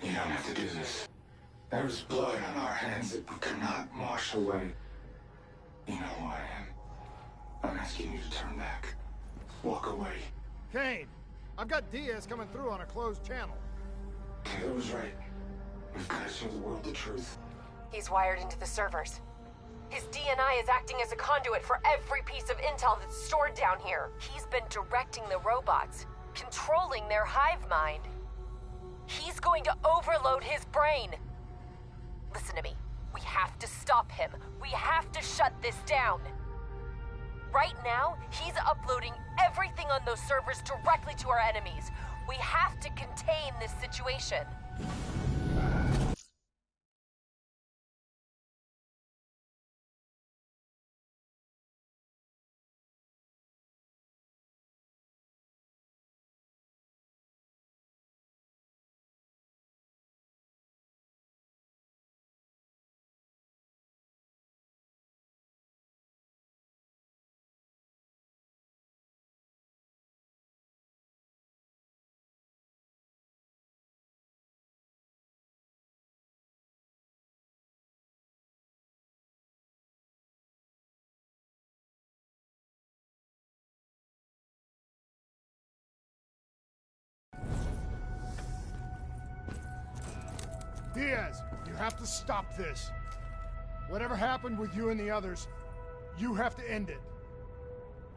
You don't have to do this. There is blood on our hands that we cannot wash away. You know who I am. I'm asking you to turn back. Walk away. Kane, I've got Diaz coming through on a closed channel. Taylor was right. We've got to show the world the truth. He's wired into the servers. His DNI is acting as a conduit for every piece of intel that's stored down here. He's been directing the robots, controlling their hive mind. He's going to overload his brain. Listen to me. We have to stop stop him. We have to shut this down. Right now, he's uploading everything on those servers directly to our enemies. We have to contain this situation. Diaz, you have to stop this. Whatever happened with you and the others, you have to end it.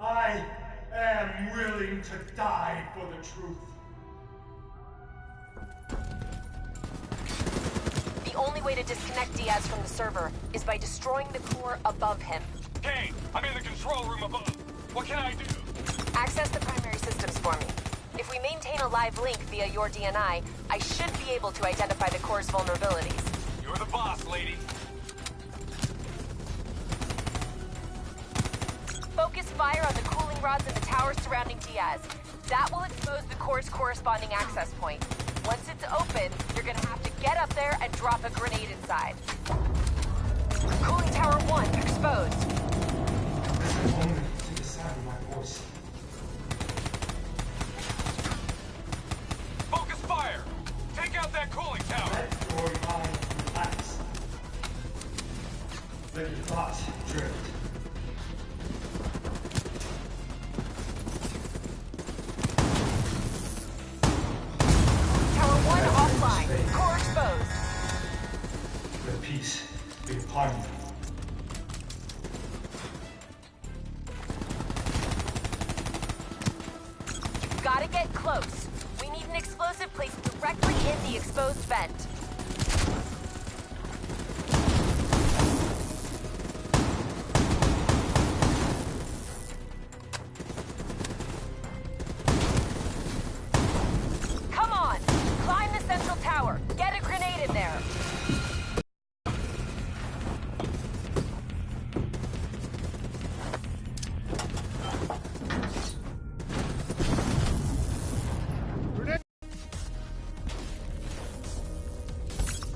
I am willing to die for the truth. The only way to disconnect Diaz from the server is by destroying the core above him. Kane, I'm in the control room above. What can I do? Access the primary systems for me. If we maintain a live link via your DNI, I should be able to identify the core's vulnerabilities. You're the boss, lady. Focus fire on the cooling rods in the towers surrounding Diaz. That will expose the core's corresponding access point. Once it's open, you're gonna have to get up there and drop a grenade inside. Cooling tower 1 exposed. There's a moment to the sound of my voice. Focus fire! Take out that cooling tower! Let your mind relax. Let your thoughts drift. Tower 1 offline. Core exposed. Let peace be upon you. Gotta get close. We need an explosive placed directly in the exposed vent. Come on! Climb the central tower. Get a grenade in there.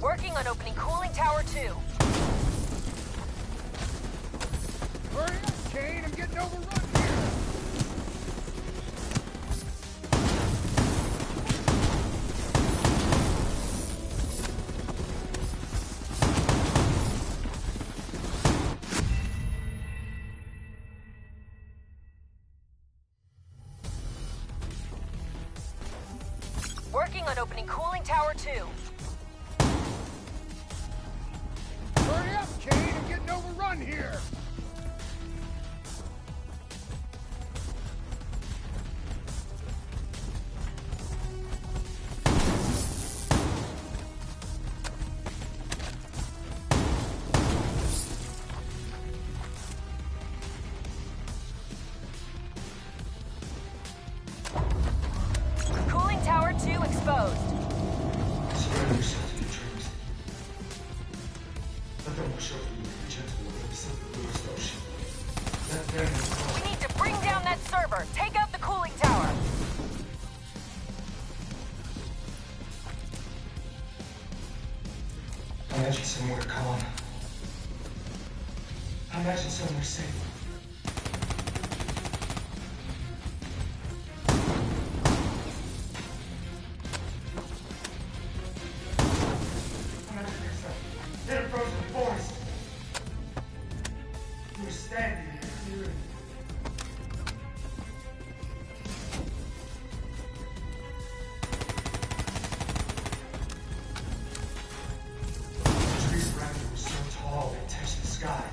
Working on opening cooling tower 2. Hurry up, Kane! I'm getting overrun here! Working on opening cooling tower 2. Hurry up, Kane! I'm getting overrun here! Cooling tower 2 exposed. Surrender yourself to your dreams. Let them wash over you like the gentle water beside the bluest ocean. Let them... We need to bring down that server. Take out the cooling tower. I imagine somewhere calm. I imagine somewhere safe. Imagine yourself in a frozen forest. You're standing here hearing me. The trees around you were so tall they touched the sky.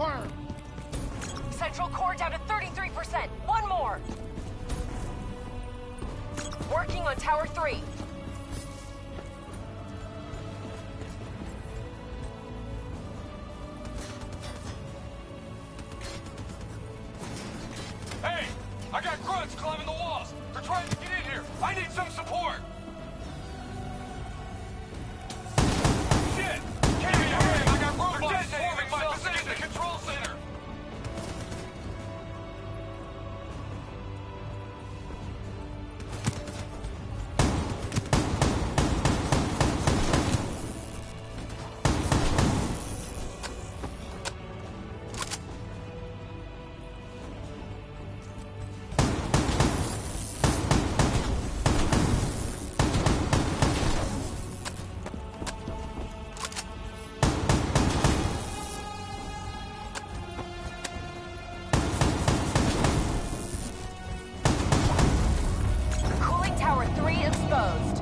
confirmed. Central core down to 33%. One more. Working on Tower 3. Hey! I got grunts climbing the walls! They're trying to get in here! I need some support! Shit! Give me a hand! I got robots swarming my position! The control center! Cooling Tower 3 exposed.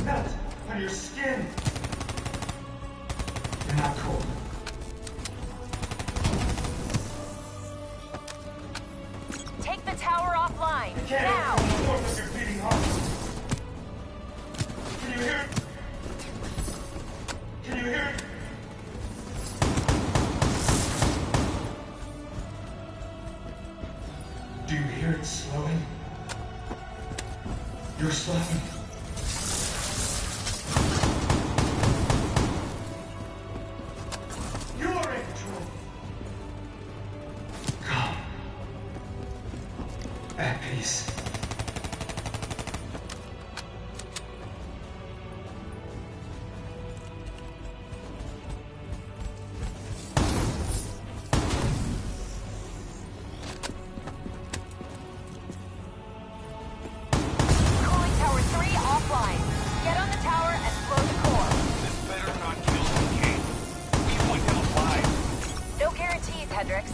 Melt on your skin. You're not cold. Take the tower offline. Can't Now! force of your beating heart. Can you hear it? Can you hear it? Do you hear it slowing? You're slowing. You're in control. Calm. At peace. Cooling Tower 3 offline. Get on the tower and blow the core. This better not kill the king. We want him alive. No guarantees, Hendricks.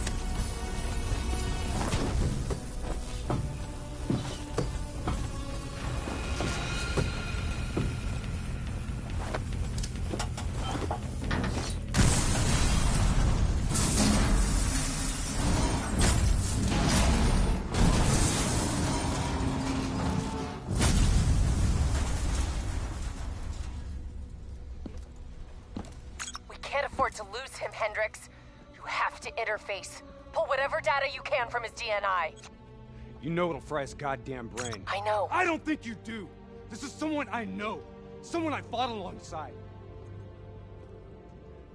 We can't afford to lose him, Hendricks. You have to interface. Pull whatever data you can from his DNI. You know it'll fry his goddamn brain. I know. I don't think you do. This is someone I know. Someone I fought alongside.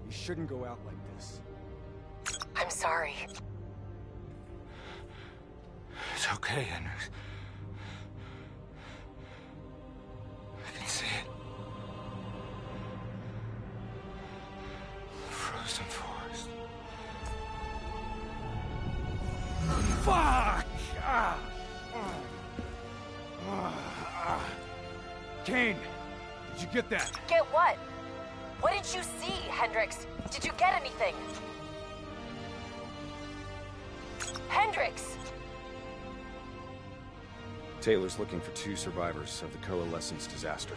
You shouldn't go out like this. I'm sorry. It's okay, Hendricks. I can see it. The frozen forest. Fuck! Kane, did you get that? Get what? What did you see, Hendricks? Did you get anything? Hendricks! Taylor's looking for 2 survivors of the Coalescence disaster.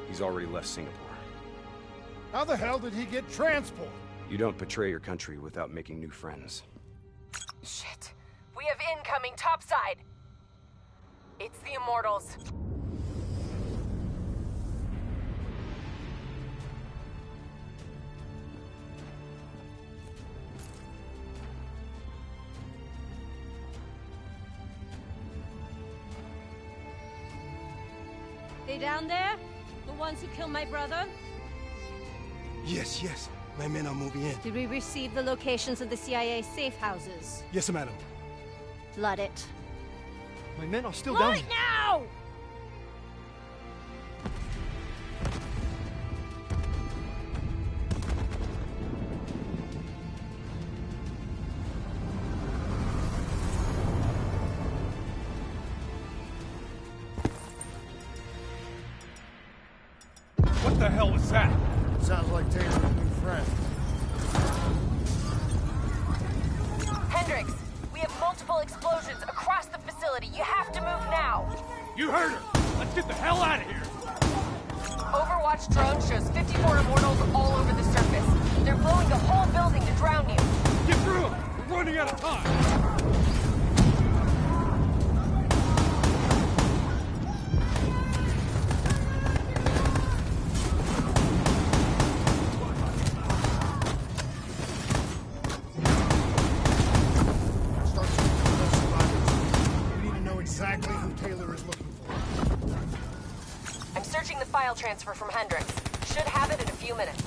He's already left Singapore. How the hell did he get transport? You don't betray your country without making new friends. Shit. We have incoming topside. It's the Immortals. They down there? The ones who killed my brother? Yes, yes. My men are moving in. Did we receive the locations of the CIA safe houses? Yes, madam. Flood it. My men are still Flood down. it now! What the hell was that? Sounds like Taylor's new friend. Hendricks, we have multiple explosions across the facility. You have to move now. You heard her! Let's get the hell out of here! Overwatch Overwatch drone shows 54 immortals all over the surface. They're blowing the whole building to drown you. Get through them! We're running out of time! Exactly who Taylor is looking for. I'm searching the file transfer from Hendricks. Should have it in a few minutes.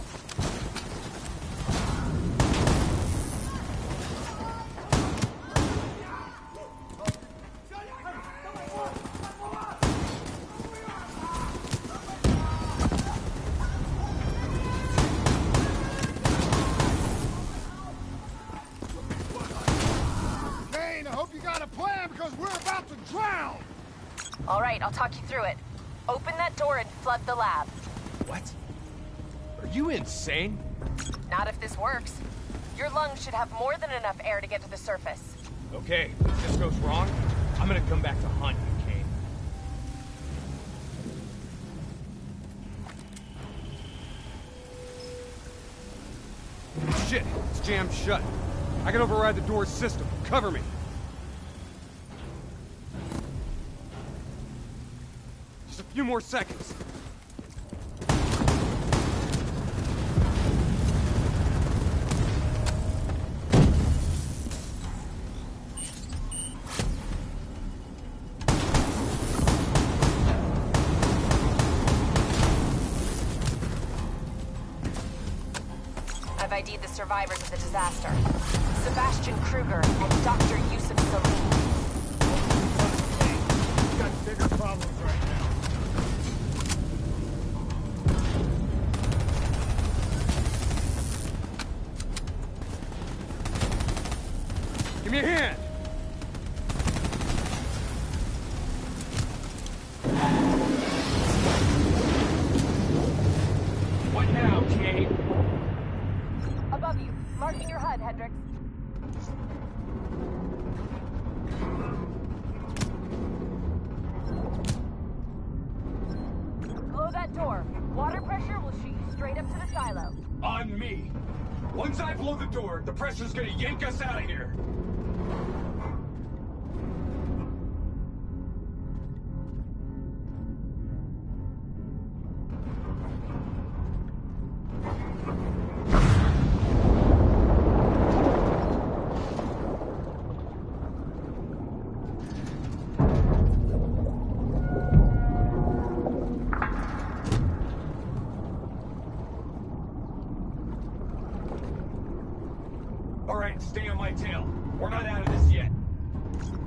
Kane, I hope you got a plan because we're about to drown! All right, I'll talk you through it. Open that door and flood the lab. What? Are you insane? Not if this works. Your lungs should have more than enough air to get to the surface. Okay, if this goes wrong, I'm gonna come back to haunt you, Kane. Shit, it's jammed shut. I can override the door's system. Cover me. Just a few more seconds. I've ID'd the survivors of the disaster. Sebastian Kruger and Dr. Yusuf Salim. We've got bigger problems right now. Give me a hand! What now, Kane? Above you. Marking your HUD, Hendricks. Blow that door. Water pressure will shoot you straight up to the silo. On me. Once I blow the door, the pressure's gonna yank us out of here. Alright, stay on my tail. We're not out of this yet.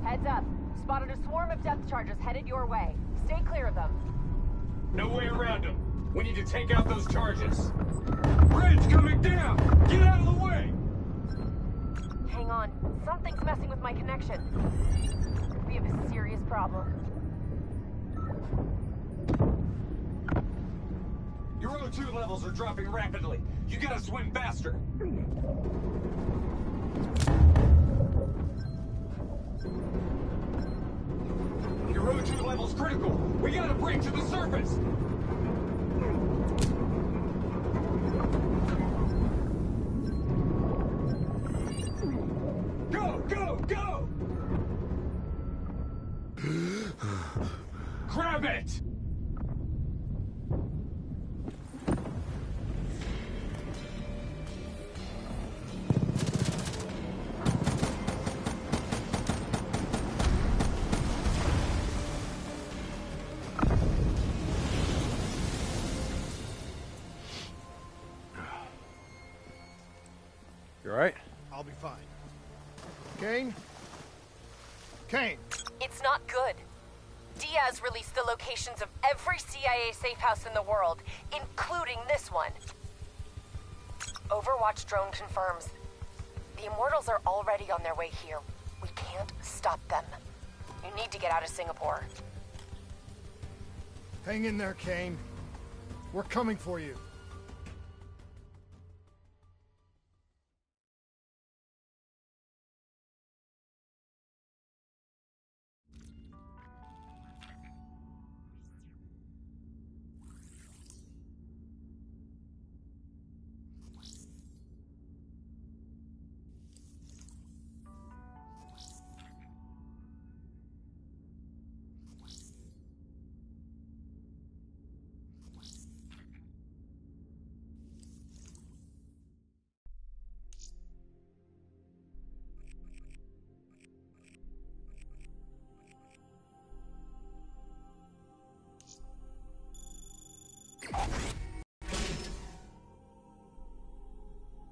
Heads up. Spotted a swarm of depth charges headed your way. Stay clear of them. No way around them. We need to take out those charges. Bridge coming down! Get out of the way! Hang on. Something's messing with my connection. We have a serious problem. Your O2 levels are dropping rapidly. You gotta swim faster. Your O2 level's critical. We gotta break to the surface. Go, go, go! Grab it! You alright? I'll be fine. Kane? Kane! It's not good. Diaz released the locations of every CIA safe house in the world, including this one. Overwatch drone confirms. The Immortals are already on their way here. We can't stop them. You need to get out of Singapore. Hang in there, Kane. We're coming for you.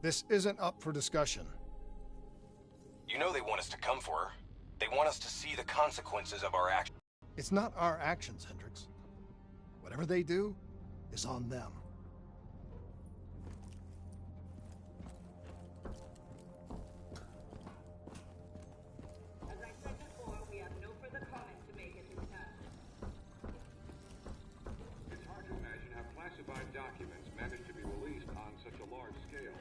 This isn't up for discussion. You know they want us to come for her. They want us to see the consequences of our actions. It's not our actions, Hendricks. Whatever they do is on them. As I said before, we have no further comment to make at this time. It's hard to imagine how classified documents managed to be released on such a large scale,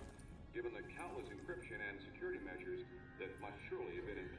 given the countless encryption and security measures that must surely have been in